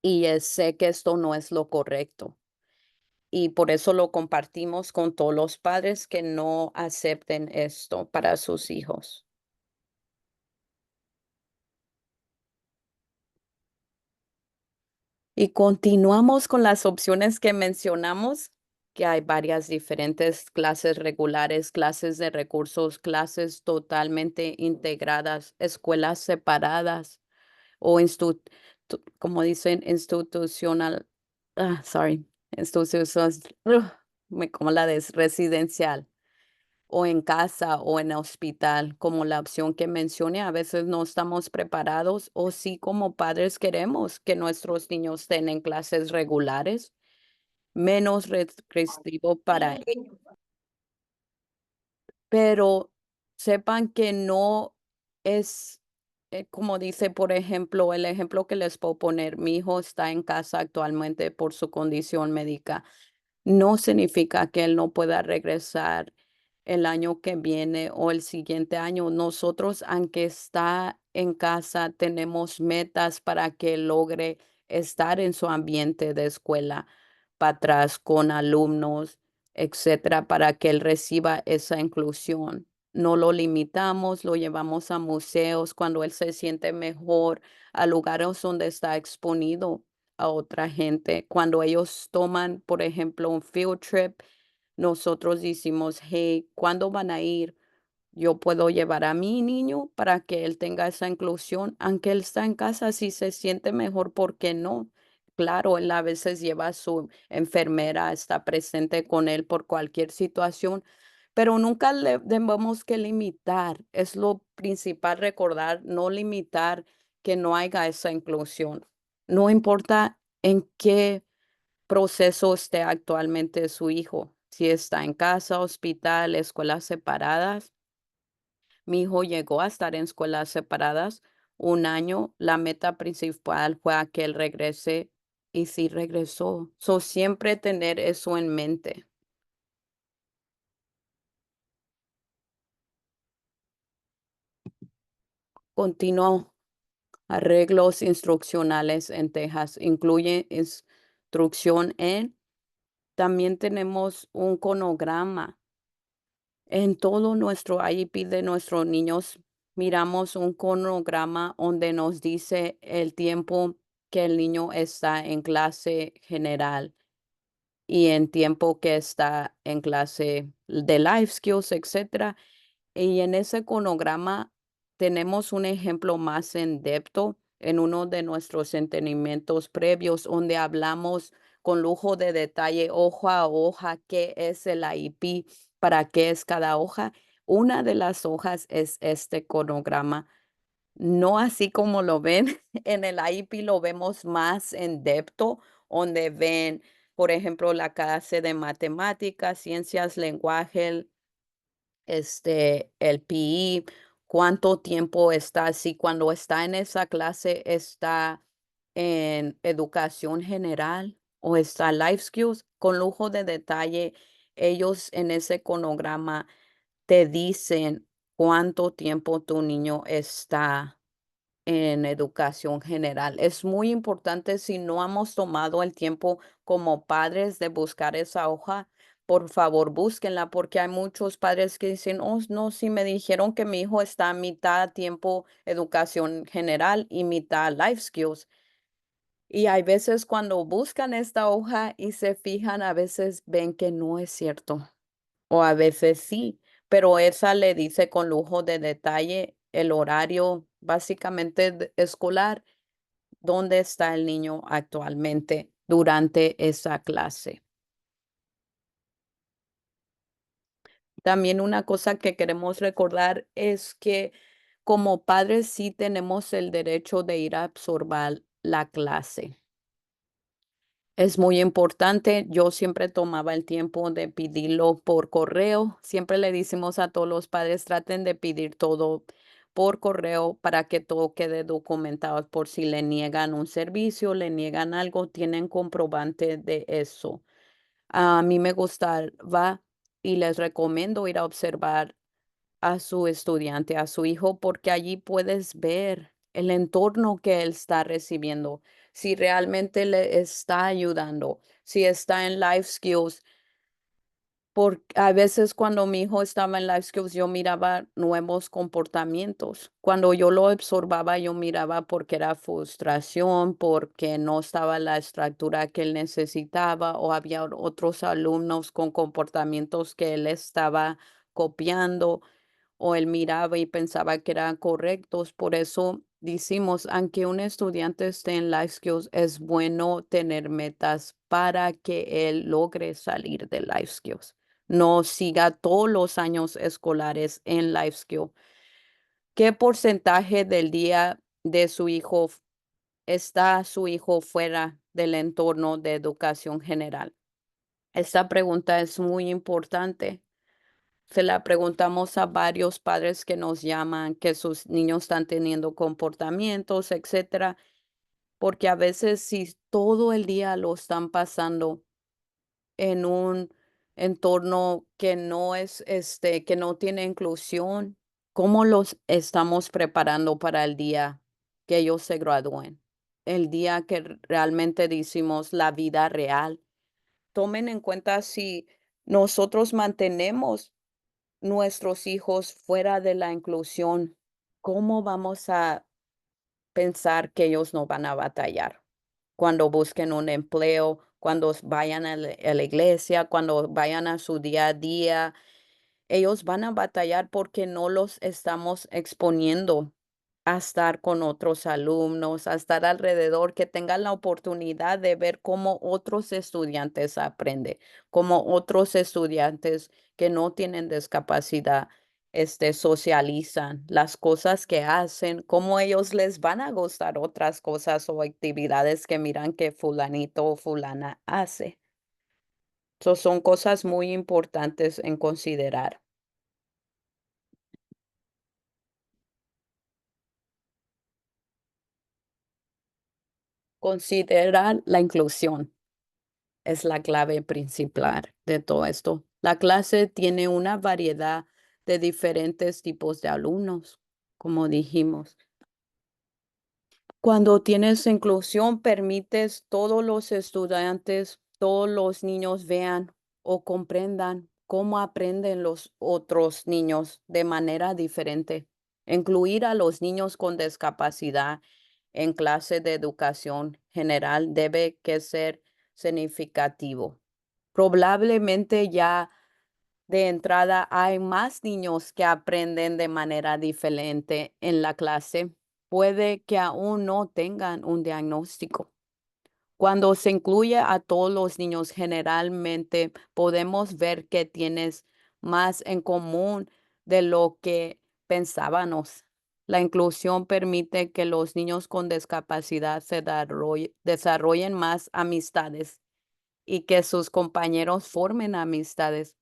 y sé que esto no es lo correcto. Y por eso lo compartimos con todos los padres que no acepten esto para sus hijos. Y continuamos con las opciones que mencionamos, que hay varias diferentes clases regulares, clases de recursos, clases totalmente integradas, escuelas separadas o como dicen, institucional, instituciones, como la de residencial o en casa o en hospital, como la opción que mencioné, a veces no estamos preparados o sí como padres queremos que nuestros niños tengan clases regulares, menos restrictivo para pero sepan que no es, como dice, por ejemplo, el ejemplo que les puedo poner, mi hijo está en casa actualmente por su condición médica. No significa que él no pueda regresar el año que viene o el siguiente año. Nosotros, aunque está en casa, tenemos metas para que logre estar en su ambiente de escuela, para atrás con alumnos, etcétera, para que él reciba esa inclusión. No lo limitamos, lo llevamos a museos cuando él se siente mejor, a lugares donde está exponido a otra gente. Cuando ellos toman, por ejemplo, un field trip, nosotros decimos, hey, ¿cuándo van a ir? Yo puedo llevar a mi niño para que él tenga esa inclusión, aunque él está en casa, si se siente mejor, ¿por qué no? Claro, él a veces lleva a su enfermera, está presente con él por cualquier situación, pero nunca le debemos que limitar. Es lo principal recordar, no limitar que no haya esa inclusión. No importa en qué proceso esté actualmente su hijo, si está en casa, hospital, escuelas separadas. Mi hijo llegó a estar en escuelas separadas un año. La meta principal fue a que él regrese y sí regresó. So, siempre tener eso en mente. Continuó. Arreglos instruccionales en Texas incluye instrucción en. También tenemos un cronograma. En todo nuestro IEP de nuestros niños, miramos un cronograma donde nos dice el tiempo que el niño está en clase general y en tiempo que está en clase de life skills, etcétera. Y en ese cronograma tenemos un ejemplo más en depto en uno de nuestros entendimientos previos, donde hablamos con lujo de detalle, hoja a hoja, qué es el IEP, para qué es cada hoja. Una de las hojas es este cronograma. No así como lo ven, en el IEP lo vemos más en depto, donde ven, por ejemplo, la clase de matemáticas, ciencias, lenguaje, el PE, cuánto tiempo está, si cuando está en esa clase está en educación general o está life skills, con lujo de detalle, ellos en ese cronograma te dicen cuánto tiempo tu niño está en educación general. Es muy importante si no hemos tomado el tiempo como padres de buscar esa hoja, por favor, búsquenla, porque hay muchos padres que dicen, oh, no, sí me dijeron que mi hijo está a mitad tiempo educación general y mitad life skills. Y hay veces cuando buscan esta hoja y se fijan, a veces ven que no es cierto. O a veces sí, pero esa le dice con lujo de detalle el horario básicamente escolar, dónde está el niño actualmente durante esa clase. También una cosa que queremos recordar es que como padres sí tenemos el derecho de ir a absorber la clase. Es muy importante. Yo siempre tomaba el tiempo de pedirlo por correo. Siempre le decimos a todos los padres, traten de pedir todo por correo para que todo quede documentado por si le niegan un servicio, le niegan algo, tienen comprobante de eso. A mí me gustaba y les recomiendo ir a observar a su estudiante, a su hijo, porque allí puedes ver el entorno que él está recibiendo, si realmente le está ayudando, si está en life skills. Porque a veces cuando mi hijo estaba en life skills, yo miraba nuevos comportamientos. Cuando yo lo observaba, yo miraba porque era frustración, porque no estaba la estructura que él necesitaba, o había otros alumnos con comportamientos que él estaba copiando o él miraba y pensaba que eran correctos. Por eso decimos, aunque un estudiante esté en life skills, es bueno tener metas para que él logre salir de life skills. No siga todos los años escolares en life skill. ¿Qué porcentaje del día de su hijo está su hijo fuera del entorno de educación general? Esta pregunta es muy importante. Se la preguntamos a varios padres que nos llaman, que sus niños están teniendo comportamientos, etcétera, porque a veces si todo el día lo están pasando en un entorno que no es, que no tiene inclusión, ¿cómo los estamos preparando para el día que ellos se gradúen? El día que realmente decimos la vida real. Tomen en cuenta si nosotros mantenemos nuestros hijos fuera de la inclusión, ¿cómo vamos a pensar que ellos no van a batallar cuando busquen un empleo, cuando vayan a la iglesia, cuando vayan a su día a día? Ellos van a batallar porque no los estamos exponiendo a estar con otros alumnos, a estar alrededor, que tengan la oportunidad de ver cómo otros estudiantes aprenden, cómo otros estudiantes que no tienen discapacidad, socializan, las cosas que hacen, cómo ellos les van a gustar otras cosas o actividades que miran que fulanito o fulana hace. Son cosas muy importantes en considerar. Considerar la inclusión es la clave principal de todo esto. La clase tiene una variedad de diferentes tipos de alumnos, como dijimos. Cuando tienes inclusión, permites todos los estudiantes, todos los niños vean o comprendan cómo aprenden los otros niños de manera diferente. Incluir a los niños con discapacidad en clase de educación general debe que ser significativo. Probablemente ya de entrada hay más niños que aprenden de manera diferente en la clase. Puede que aún no tengan un diagnóstico. Cuando se incluye a todos los niños, generalmente podemos ver que tienes más en común de lo que pensábamos. La inclusión permite que los niños con discapacidad desarrollen más amistades y que sus compañeros formen amistades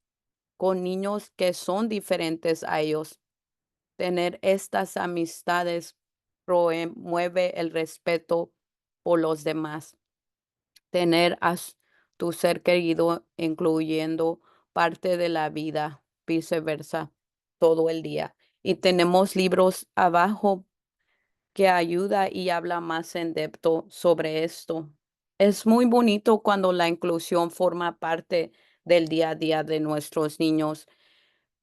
con niños que son diferentes a ellos. Tener estas amistades promueve el respeto por los demás. Tener tu ser querido incluyendo parte de la vida, viceversa, todo el día. Y tenemos libros abajo que ayuda y habla más en depth sobre esto. Es muy bonito cuando la inclusión forma parte del día a día de nuestros niños.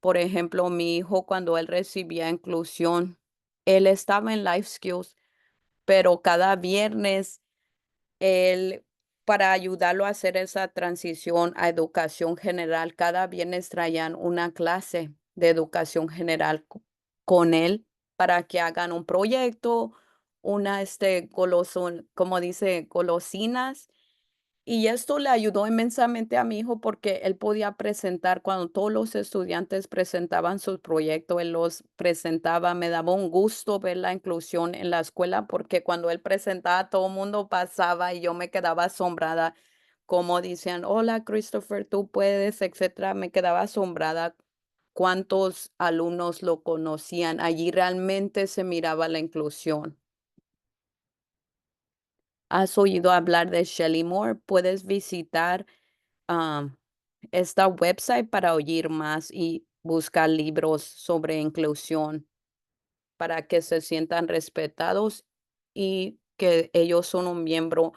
Por ejemplo, mi hijo cuando él recibía inclusión, él estaba en Life Skills, pero cada viernes él, para ayudarlo a hacer esa transición a educación general, cada viernes traían una clase de educación general con él para que hagan un proyecto, como dice, golosinas, y esto le ayudó inmensamente a mi hijo porque él podía presentar cuando todos los estudiantes presentaban sus proyectos, él los presentaba. Me daba un gusto ver la inclusión en la escuela porque cuando él presentaba, todo el mundo pasaba y yo me quedaba asombrada, como decían, hola Christopher, tú puedes, etcétera. Me quedaba asombrada cuántos alumnos lo conocían. Allí realmente se miraba la inclusión. ¿Has oído hablar de Shelly Moore? Puedes visitar am, esta website para oír más y buscar libros sobre inclusión para que se sientan respetados y que ellos son un miembro,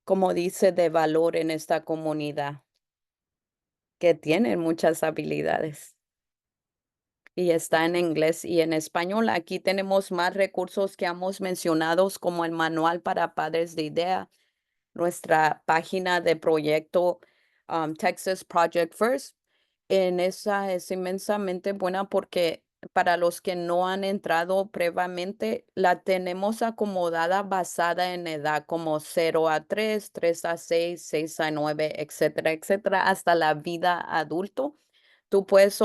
como dice, de valor en esta comunidad, que tienen muchas habilidades. Y está en inglés y en español. Aquí tenemos más recursos que hemos mencionado, como el manual para padres de idea, nuestra página de proyecto Texas Project First. En esa es inmensamente buena porque para los que no han entrado previamente, la tenemos acomodada basada en edad como 0 a 3, 3 a 6, 6 a 9, etcétera, etcétera, hasta la vida adulto. Tú puedes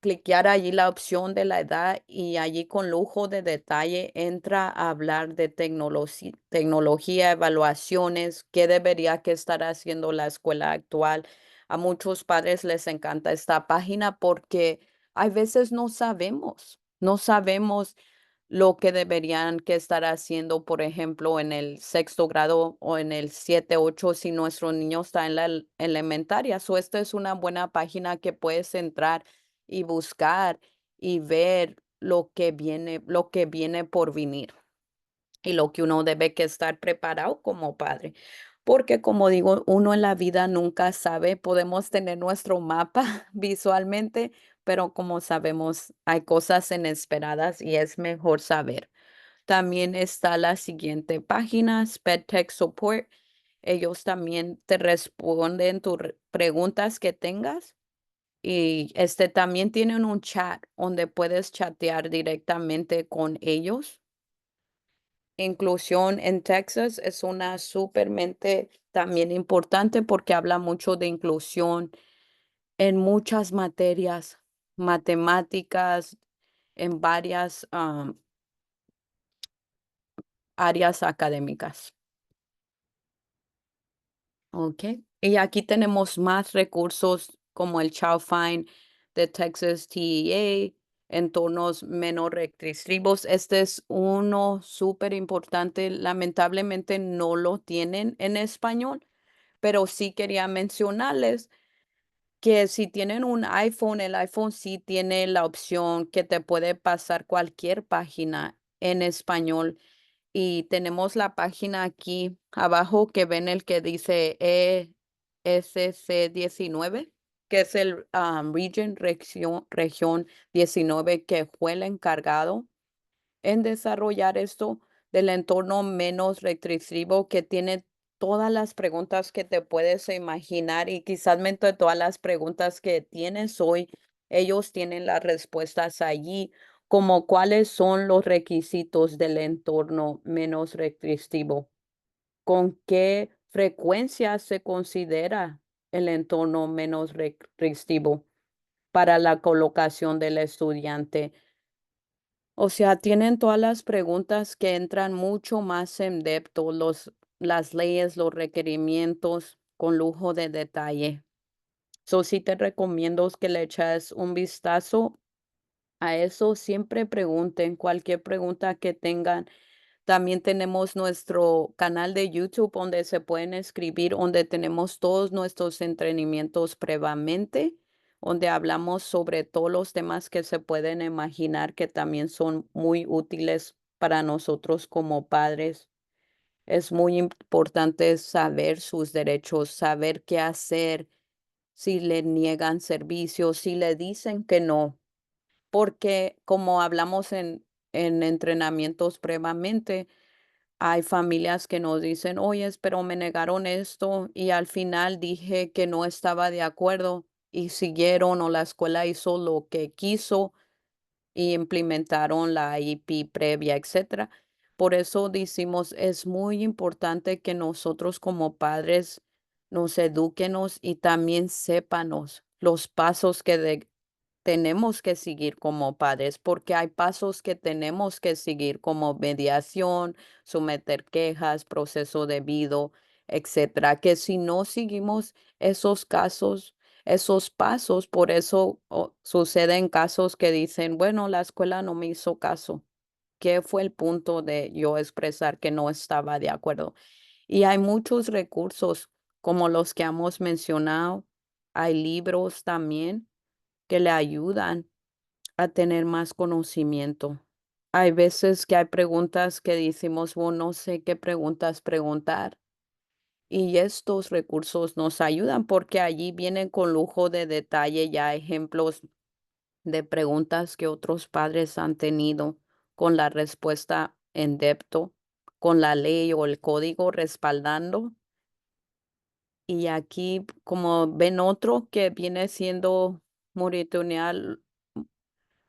cliquear allí la opción de la edad y allí con lujo de detalle entra a hablar de tecnología, evaluaciones, qué debería que estar haciendo la escuela actual. A muchos padres les encanta esta página porque hay veces no sabemos lo que deberían que estar haciendo, por ejemplo, en el sexto grado o en el 7, 8, si nuestro niño está en la elementaria. So, esta es una buena página que puedes entrar y buscar y ver lo que viene por venir y lo que uno debe que estar preparado como padre. Porque como digo, uno en la vida nunca sabe, podemos tener nuestro mapa visualmente, pero como sabemos, hay cosas inesperadas y es mejor saber. También está la siguiente página, Sped Tech Support. Ellos también te responden tus preguntas que tengas y también tienen un chat donde puedes chatear directamente con ellos. Inclusión en Texas es una supermente también importante porque habla mucho de inclusión en muchas materias, matemáticas, en varias áreas académicas. Ok. Y aquí tenemos más recursos como el Child Find de Texas TEA, entornos menos restrictivos. Este es uno súper importante. Lamentablemente no lo tienen en español, pero sí quería mencionarles que si tienen un iPhone, el iPhone sí tiene la opción que te puede pasar cualquier página en español y tenemos la página aquí abajo que ven el que dice ESC 19, que es el región 19, que fue el encargado en desarrollar esto del entorno menos restrictivo que tiene todas las preguntas que te puedes imaginar y quizás de todas las preguntas que tienes hoy, ellos tienen las respuestas allí, como cuáles son los requisitos del entorno menos restrictivo, con qué frecuencia se considera el entorno menos restrictivo para la colocación del estudiante, O sea, tienen todas las preguntas que entran mucho más en depth, las leyes, los requerimientos con lujo de detalle. So, sí te recomiendo que le eches un vistazo a eso. Siempre pregunten cualquier pregunta que tengan. También tenemos nuestro canal de YouTube donde se pueden escribir, donde tenemos todos nuestros entrenamientos previamente, donde hablamos sobre todos los temas que se pueden imaginar que también son muy útiles para nosotros como padres. Es muy importante saber sus derechos, saber qué hacer si le niegan servicios, si le dicen que no, porque como hablamos en entrenamientos previamente, hay familias que nos dicen, oye, pero me negaron esto y al final dije que no estaba de acuerdo y siguieron o la escuela hizo lo que quiso y implementaron la IP previa, etcétera. Por eso decimos, es muy importante que nosotros como padres nos eduquemos y también sépanos los pasos que tenemos que seguir como padres, porque hay pasos que tenemos que seguir como mediación, someter quejas, proceso debido, etcétera, que si no seguimos esos casos, esos pasos, por eso suceden casos que dicen, bueno, la escuela no me hizo caso. ¿Qué fue el punto de yo expresar que no estaba de acuerdo? Y hay muchos recursos como los que hemos mencionado. Hay libros también que le ayudan a tener más conocimiento. Hay veces que hay preguntas que decimos, bueno, no sé qué preguntas preguntar. Y estos recursos nos ayudan porque allí vienen con lujo de detalle ya ejemplos de preguntas que otros padres han tenido con la respuesta en depto, con la ley o el código respaldando. Y aquí, como ven otro que viene siendo monitorear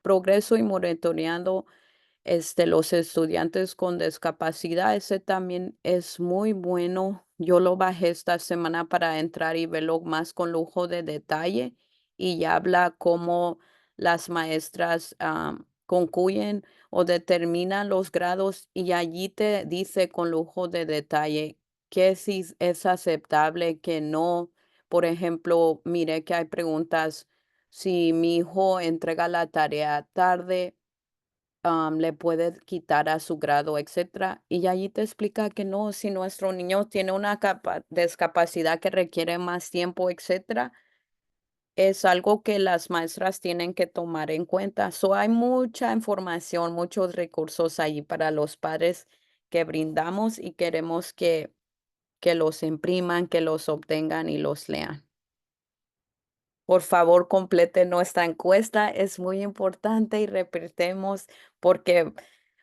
progreso y monitoreando los estudiantes con discapacidad, ese también es muy bueno. Yo lo bajé esta semana para entrar y verlo más con lujo de detalle y ya habla cómo las maestras concluyen o determinan los grados y allí te dice con lujo de detalle que si es aceptable, que no. Por ejemplo, mire que hay preguntas, si mi hijo entrega la tarea tarde, le puede quitar a su grado, etcétera. Y allí te explica que no, si nuestro niño tiene una discapacidad que requiere más tiempo, etcétera, es algo que las maestras tienen que tomar en cuenta. So, hay mucha información, muchos recursos allí para los padres que brindamos y queremos que los impriman, que los obtengan y los lean. Por favor, complete nuestra encuesta, es muy importante y repitemos porque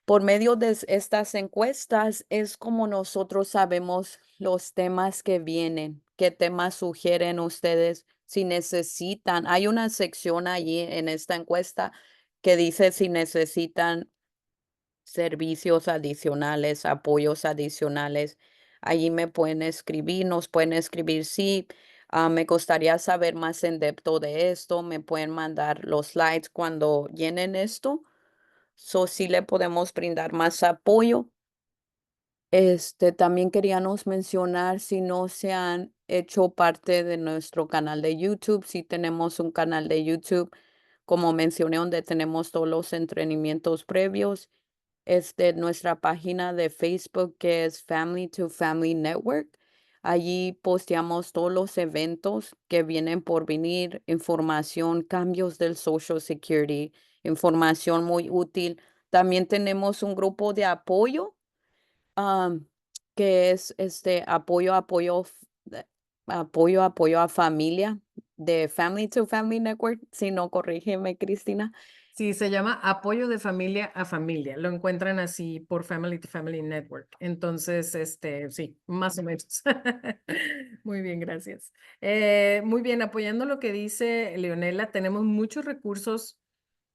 por medio de estas encuestas es como nosotros sabemos los temas que vienen, qué temas sugieren ustedes, si necesitan. Hay una sección allí en esta encuesta que dice si necesitan servicios adicionales, apoyos adicionales. Allí me pueden escribir, nos pueden escribir, sí, me gustaría saber más en depth de esto, me pueden mandar los slides cuando llenen esto. So, sí le podemos brindar más apoyo. También queríamos mencionar si no se han hecho parte de nuestro canal de YouTube, si tenemos un canal de YouTube, como mencioné, donde tenemos todos los entrenamientos previos. Nuestra página de Facebook que es Family to Family Network. Allí posteamos todos los eventos que vienen por venir, información, cambios del Social Security, información muy útil. También tenemos un grupo de apoyo am, que es apoyo a familia de Family to Family Network. Si no, corrígeme, Cristina. Sí, se llama Apoyo de Familia a Familia. Lo encuentran así por Family to Family Network. Entonces, sí, más o menos. Muy bien, gracias. Muy bien, apoyando lo que dice Leonela, tenemos muchos recursos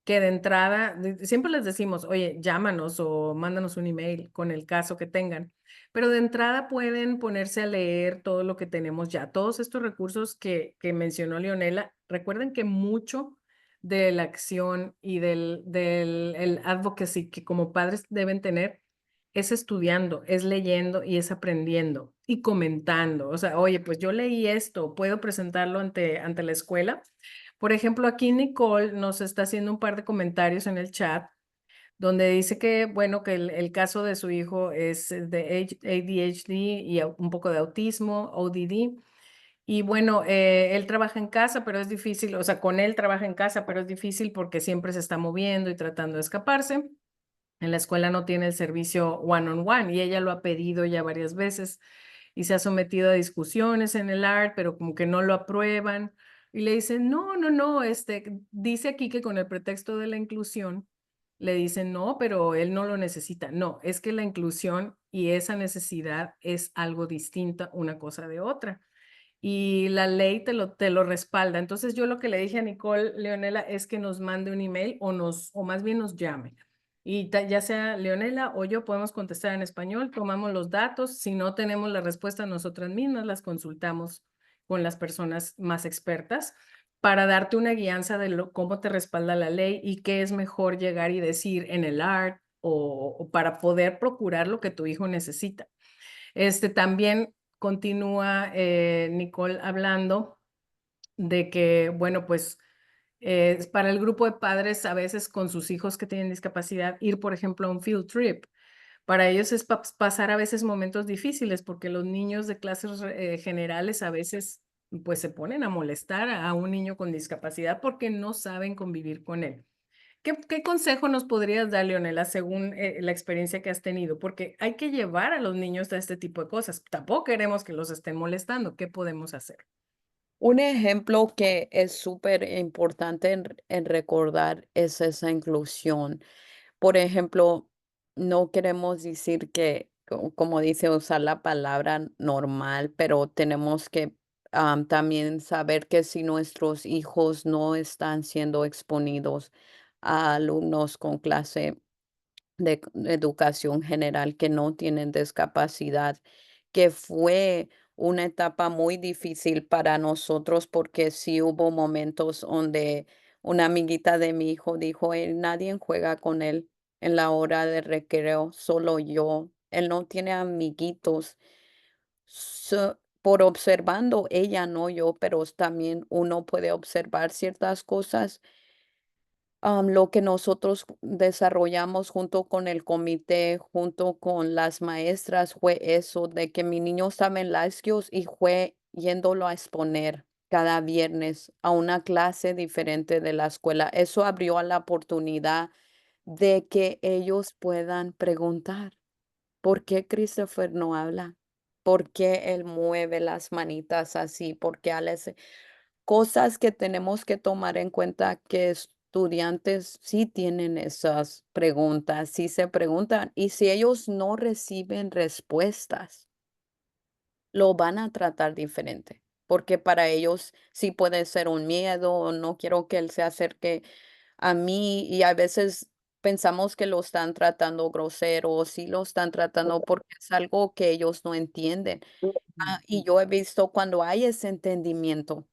que de entrada, siempre les decimos, oye, llámanos o mándanos un email con el caso que tengan, pero de entrada pueden ponerse a leer todo lo que tenemos ya, todos estos recursos que mencionó Leonela. Recuerden que mucho de la acción y del el advocacy que como padres deben tener es estudiando, es leyendo y es aprendiendo y comentando. O sea, oye, pues yo leí esto, ¿puedo presentarlo ante la escuela? Por ejemplo, aquí Nicole nos está haciendo un par de comentarios en el chat donde dice que, bueno, que el caso de su hijo es de ADHD y un poco de autismo, ODD. Y bueno, él trabaja en casa, pero es difícil, o sea, con él trabaja en casa, pero es difícil porque siempre se está moviendo y tratando de escaparse. En la escuela no tiene el servicio one-on-one y ella lo ha pedido ya varias veces y se ha sometido a discusiones en el ART, pero como que no lo aprueban. Y le dicen, no, no, no, dice aquí que con el pretexto de la inclusión, le dicen, no, pero él no lo necesita. No, es que la inclusión y esa necesidad es algo distinta una cosa de otra y la ley te lo respalda. Entonces yo lo que le dije a Nicole Leonela es que nos mande un email o más bien nos llame. Y ya sea Leonela o yo podemos contestar en español, tomamos los datos, si no tenemos la respuesta nosotras mismas, las consultamos con las personas más expertas para darte una guianza de cómo te respalda la ley y qué es mejor llegar y decir en el ART o para poder procurar lo que tu hijo necesita. También continúa Nicole hablando de que, bueno, pues para el grupo de padres a veces con sus hijos que tienen discapacidad, ir, por ejemplo, a un field trip. Para ellos es pasar a veces momentos difíciles porque los niños de clases generales a veces pues se ponen a molestar a un niño con discapacidad porque no saben convivir con él. ¿Qué consejo nos podrías dar, Leonela, según la experiencia que has tenido? Porque hay que llevar a los niños a este tipo de cosas. Tampoco queremos que los estén molestando. ¿Qué podemos hacer? Un ejemplo que es súper importante en recordar es esa inclusión. Por ejemplo, no queremos decir que, como dice, usar la palabra normal, pero tenemos que también saber que si nuestros hijos no están siendo exponidos a alumnos con clase de educación general que no tienen discapacidad, que fue una etapa muy difícil para nosotros porque sí hubo momentos donde una amiguita de mi hijo dijo, nadie juega con él en la hora de recreo, solo yo. Él no tiene amiguitos. Por observando ella, no yo, pero también uno puede observar ciertas cosas. Lo que nosotros desarrollamos junto con el comité, junto con las maestras, fue eso, de que mi niño estaba en Laskios y fue yéndolo a exponer cada viernes a una clase diferente de la escuela. Eso abrió la oportunidad de que ellos puedan preguntar, ¿por qué Christopher no habla? ¿Por qué él mueve las manitas así? ¿Por qué cosas que tenemos que tomar en cuenta que estudiantes sí tienen esas preguntas, sí se preguntan, y si ellos no reciben respuestas, lo van a tratar diferente, porque para ellos sí puede ser un miedo, o no quiero que él se acerque a mí, y a veces pensamos que lo están tratando grosero, o sí lo están tratando porque es algo que ellos no entienden. Y yo he visto cuando hay ese entendimiento,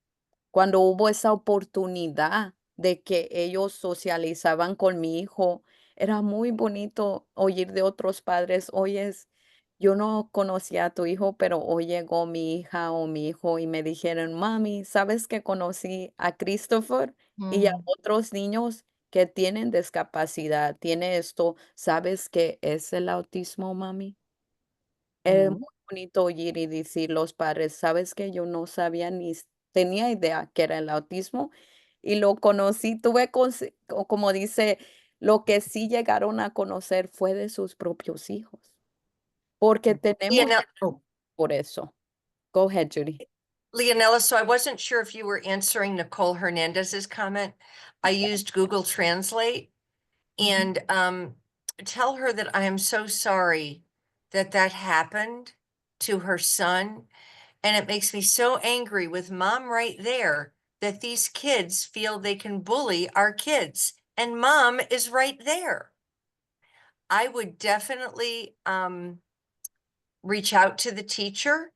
cuando hubo esa oportunidad de que ellos socializaban con mi hijo, era muy bonito oír de otros padres: "Oyes, yo no conocía a tu hijo, pero hoy llegó mi hija o mi hijo y me dijeron: 'Mami, ¿sabes que conocí a Christopher y a Mm, otros niños que tienen discapacidad? Tiene esto, ¿sabes qué es el autismo, mami?'". Es muy mm, bonito oír y decir los padres, ¿sabes que yo no sabía tenía idea que era el autismo y lo conocí, como dice, lo que sí llegaron a conocer fue de sus propios hijos, porque tenemos Leonel oh, por eso. Go ahead, Judy. Leonella, so I wasn't sure if you were answering Nicole Hernandez's comment. I used Google Translate and tell her that I am so sorry that that happened to her son. And it makes me so angry with mom right there that these kids feel they can bully our kids. And mom is right there. I would definitely reach out to the teacher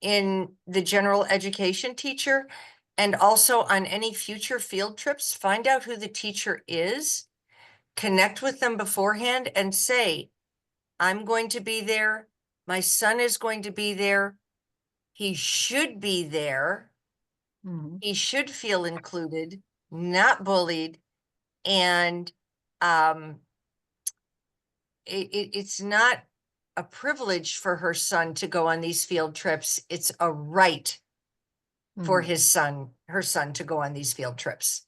in the general education teacher And also on any future field trips, find out who the teacher is, connect with them beforehand and say, I'm going to be there. My son is going to be there. He should be there. Ujú, He should feel included, not bullied. And it's not a privilege for her son to go on these field trips. It's a right for ujú. her son to go on these field trips.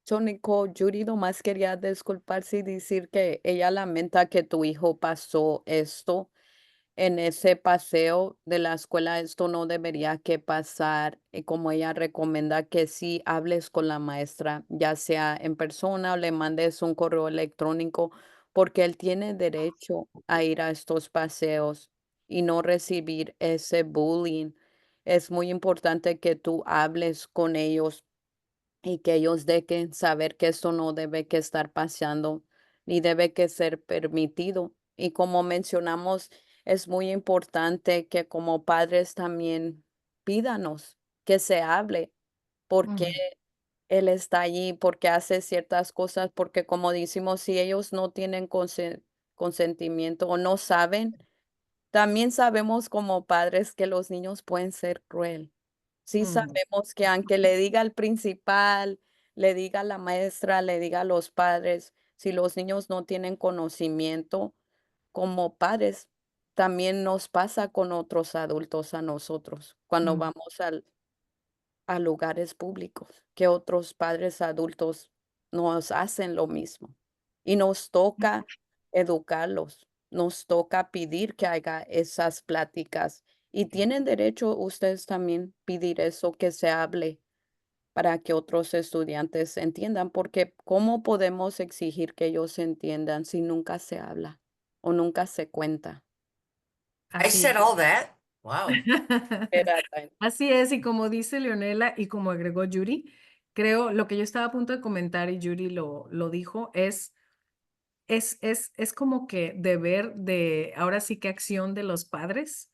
So, Nicole, Judy nomás quería disculparse y decir que ella lamenta que tu hijo pasó esto en ese paseo de la escuela. Esto no debería que pasar, y como ella recomienda que sí hables con la maestra, ya sea en persona o le mandes un correo electrónico, porque él tiene derecho a ir a estos paseos y no recibir ese bullying. Es muy importante que tú hables con ellos y que ellos dejen saber que esto no debe que estar pasando ni debe que ser permitido. Y como mencionamos, es muy importante que como padres también pídanos que se hable, porque Ujú, él está allí, porque hace ciertas cosas, porque como decimos, si ellos no tienen consentimiento o no saben, también sabemos como padres que los niños pueden ser cruel. Sí ujú, sabemos que aunque le diga al principal, le diga a la maestra, le diga a los padres, si los niños no tienen conocimiento, como padres, también nos pasa con otros adultos a nosotros cuando ujú, vamos a lugares públicos, que otros padres adultos nos hacen lo mismo. Y nos toca educarlos, nos toca pedir que haga esas pláticas. Y tienen derecho ustedes también pedir eso, que se hable para que otros estudiantes entiendan, porque ¿cómo podemos exigir que ellos entiendan si nunca se habla o nunca se cuenta? I Así said es. all that. Wow. Era Así es, y como dice Leonela y como agregó Yuri, creo lo que yo estaba a punto de comentar y Yuri lo dijo es como que deber de, ahora sí que acción de los padres,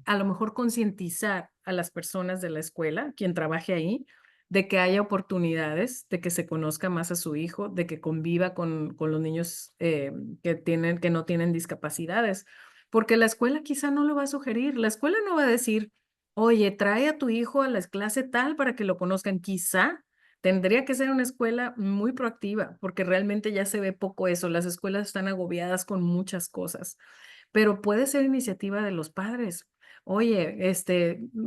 a lo mejor concientizar a las personas de la escuela, quien trabaje ahí, de que haya oportunidades, de que se conozca más a su hijo, de que conviva con los niños que no tienen discapacidades, porque la escuela quizá no lo va a sugerir, la escuela no va a decir, oye, trae a tu hijo a la clase tal para que lo conozcan, quizá. Tendría que ser una escuela muy proactiva, porque realmente ya se ve poco eso. Las escuelas están agobiadas con muchas cosas, pero puede ser iniciativa de los padres. Oye,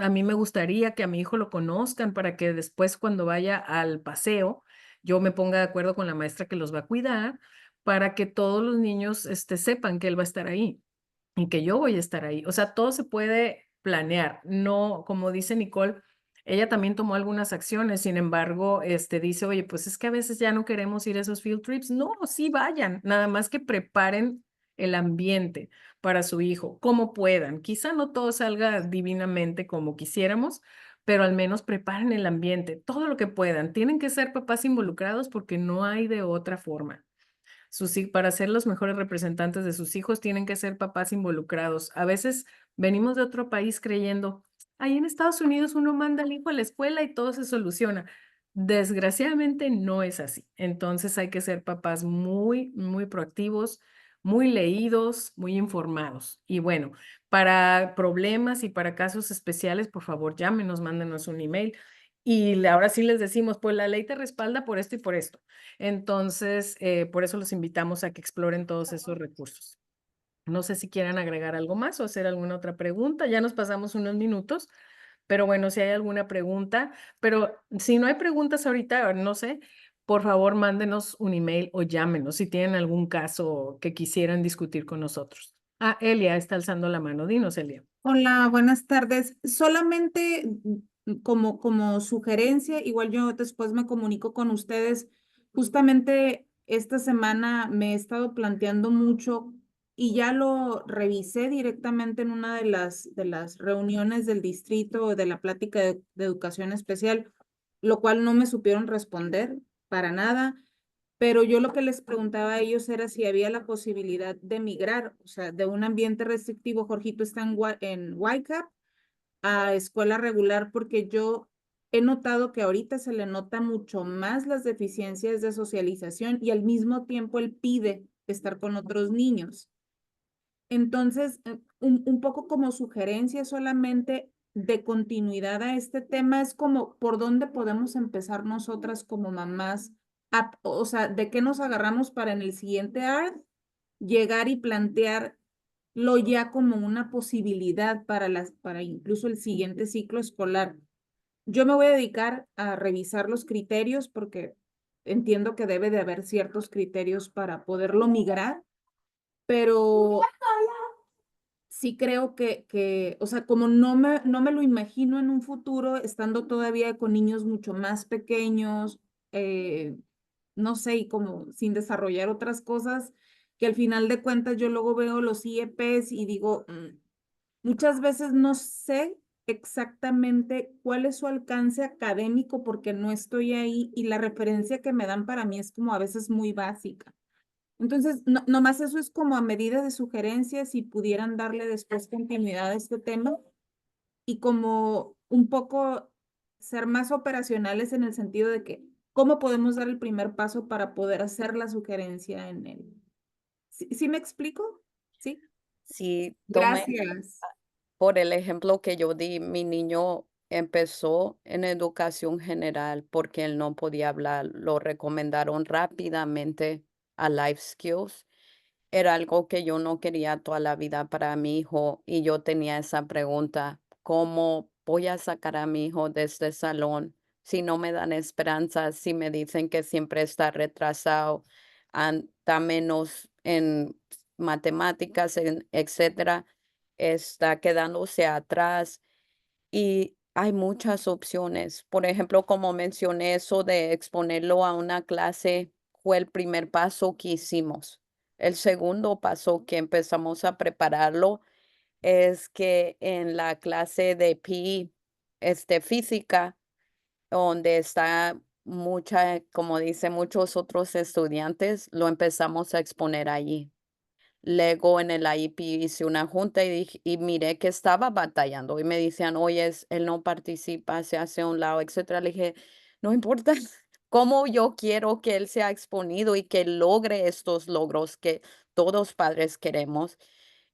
a mí me gustaría que a mi hijo lo conozcan para que después cuando vaya al paseo, yo me ponga de acuerdo con la maestra que los va a cuidar para que todos los niños, sepan que él va a estar ahí y que yo voy a estar ahí. O sea, todo se puede planear. No, como dice Nicole, ella también tomó algunas acciones, sin embargo, dice, oye, pues es que a veces ya no queremos ir a esos field trips. No, sí vayan, nada más que preparen el ambiente para su hijo, como puedan. Quizá no todo salga divinamente como quisiéramos, pero al menos preparen el ambiente, todo lo que puedan. Tienen que ser papás involucrados porque no hay de otra forma. Para ser los mejores representantes de sus hijos, tienen que ser papás involucrados. A veces venimos de otro país creyendo, ahí en Estados Unidos uno manda al hijo a la escuela y todo se soluciona. Desgraciadamente no es así. Entonces hay que ser papás muy, muy proactivos, muy leídos, muy informados. Y bueno, para problemas y para casos especiales, por favor, llámenos, mándenos un email. Y ahora sí les decimos, pues la ley te respalda por esto y por esto. Entonces, por eso los invitamos a que exploren todos esos recursos. No sé si quieran agregar algo más o hacer alguna otra pregunta. Ya nos pasamos unos minutos, pero bueno, si hay alguna pregunta, pero si no hay preguntas ahorita, no sé, por favor, mándenos un email o llámenos si tienen algún caso que quisieran discutir con nosotros. Ah, Elia está alzando la mano. Dinos, Elia. Hola, buenas tardes. Solamente como sugerencia, igual yo después me comunico con ustedes. Justamente esta semana me he estado planteando mucho y ya lo revisé directamente en una de las reuniones del distrito de la plática de educación especial, lo cual no me supieron responder para nada. Pero yo lo que les preguntaba a ellos era si había la posibilidad de migrar, o sea, de un ambiente restrictivo. Jorgito está en Whitecap, a escuela regular porque yo he notado que ahorita se le nota mucho más las deficiencias de socialización y al mismo tiempo él pide estar con otros niños. Entonces, un poco como sugerencia solamente de continuidad a este tema es como por dónde podemos empezar nosotras como mamás, o sea, de qué nos agarramos para en el siguiente ARD llegar y plantearlo ya como una posibilidad para incluso el siguiente ciclo escolar. Yo me voy a dedicar a revisar los criterios porque entiendo que debe de haber ciertos criterios para poderlo migrar, pero sí creo o sea, como no me lo imagino en un futuro, estando todavía con niños mucho más pequeños, no sé, y como sin desarrollar otras cosas, que al final de cuentas yo luego veo los IEPs y digo, muchas veces no sé exactamente cuál es su alcance académico porque no estoy ahí y la referencia que me dan para mí es como a veces muy básica. Entonces, nomás eso es como a medida de sugerencias si pudieran darle después continuidad a este tema y como un poco ser más operacionales en el sentido de que cómo podemos dar el primer paso para poder hacer la sugerencia en él. ¿Sí me explico? Sí. Si tome Gracias. por el ejemplo que yo di, mi niño empezó en educación general porque él no podía hablar, lo recomendaron rápidamente a Life Skills. Era algo que yo no quería toda la vida para mi hijo y yo tenía esa pregunta, ¿cómo voy a sacar a mi hijo de este salón si no me dan esperanza, si me dicen que siempre está retrasado, anda menos en matemáticas, etcétera, está quedándose atrás? Y hay muchas opciones. Por ejemplo, como mencioné, eso de exponerlo a una clase fue el primer paso que hicimos. El segundo paso que empezamos a prepararlo es que en la clase de PE, física, donde está mucha, como dicen muchos otros estudiantes, lo empezamos a exponer allí. Luego en el IEP hice una junta y miré que estaba batallando y me decían, oye, él no participa, se hace a un lado, etcétera. Le dije, no importa cómo yo quiero que él sea exponido y que logre estos logros que todos padres queremos,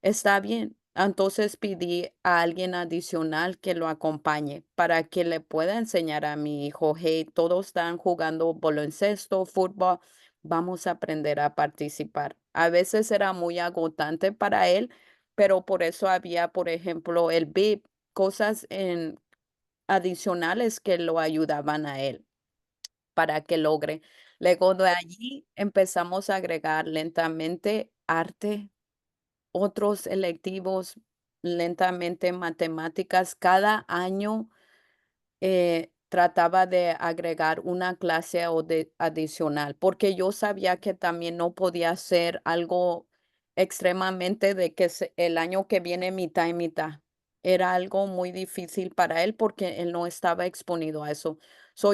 está bien. Entonces pedí a alguien adicional que lo acompañe para que le pueda enseñar a mi hijo, hey, todos están jugando baloncesto, fútbol, vamos a aprender a participar. A veces era muy agotante para él, pero por eso había, por ejemplo, el BIP, cosas adicionales que lo ayudaban a él para que logre. Luego de allí empezamos a agregar lentamente arte, otros electivos, lentamente matemáticas. Cada año trataba de agregar una clase adicional, porque yo sabía que también no podía hacer algo extremadamente de que el año que viene mitad y mitad. Era algo muy difícil para él porque él no estaba exponido a eso.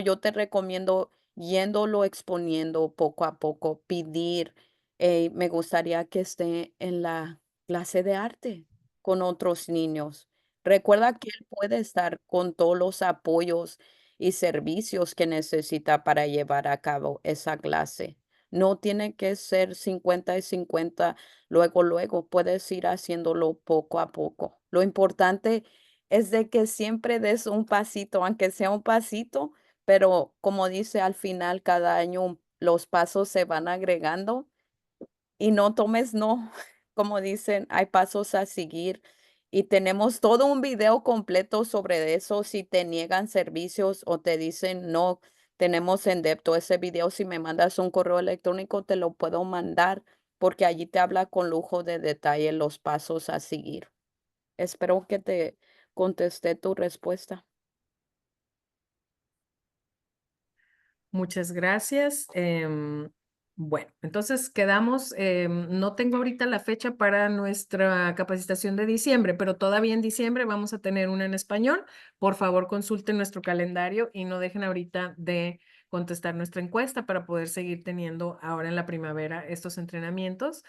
Yo te recomiendo yéndolo exponiendo poco a poco, pedir, me gustaría que esté en la clase de arte con otros niños. Recuerda que él puede estar con todos los apoyos y servicios que necesita para llevar a cabo esa clase. No tiene que ser 50 y 50 luego, luego, puedes ir haciéndolo poco a poco. Lo importante es de que siempre des un pasito, aunque sea un pasito, pero como dice, al final cada año los pasos se van agregando y no tomes no, como dicen, hay pasos a seguir y tenemos todo un video completo sobre eso. Si te niegan servicios o te dicen no, tenemos en depto ese video. Si me mandas un correo electrónico, te lo puedo mandar porque allí te habla con lujo de detalle los pasos a seguir. Espero que te contesté tu respuesta. Muchas gracias. Bueno, entonces quedamos, no tengo ahorita la fecha para nuestra capacitación de diciembre, pero todavía en diciembre vamos a tener una en español. Por favor, consulten nuestro calendario y no dejen ahorita de contestar nuestra encuesta para poder seguir teniendo ahora en la primavera estos entrenamientos.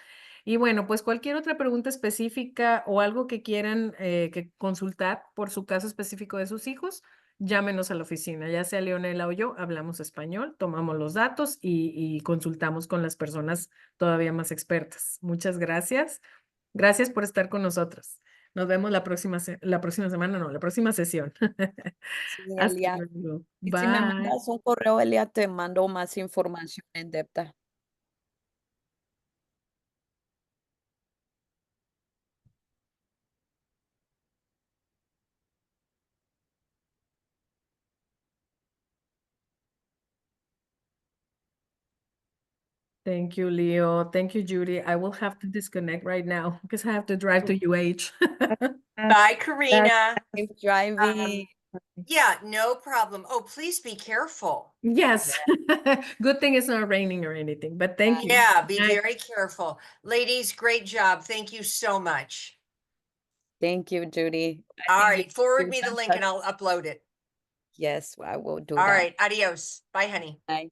Y bueno, pues cualquier otra pregunta específica o algo que quieran que consultar por su caso específico de sus hijos, llámenos a la oficina, ya sea Leonela o yo, hablamos español, tomamos los datos y consultamos con las personas todavía más expertas. Muchas gracias. Gracias por estar con nosotros. Nos vemos la próxima semana, no, la próxima sesión. Sí, Hasta Elia. luego. Y si me Bye. mandas un correo, Elia, te mando más información en depth. Thank you, Leo. Thank you, Judy. I will have to disconnect right now because I have to drive to UH. Bye, Karina. Safe driving. Yeah, no problem. Oh, please be careful. Yes. Good thing it's not raining or anything, but thank you. Yeah, be Bye. very careful. Ladies, great job. Thank you so much. Thank you, Judy. I All think right, forward you me the got link and that. I'll upload it. Yes, I will do All that. right, adios. Bye, honey. Bye.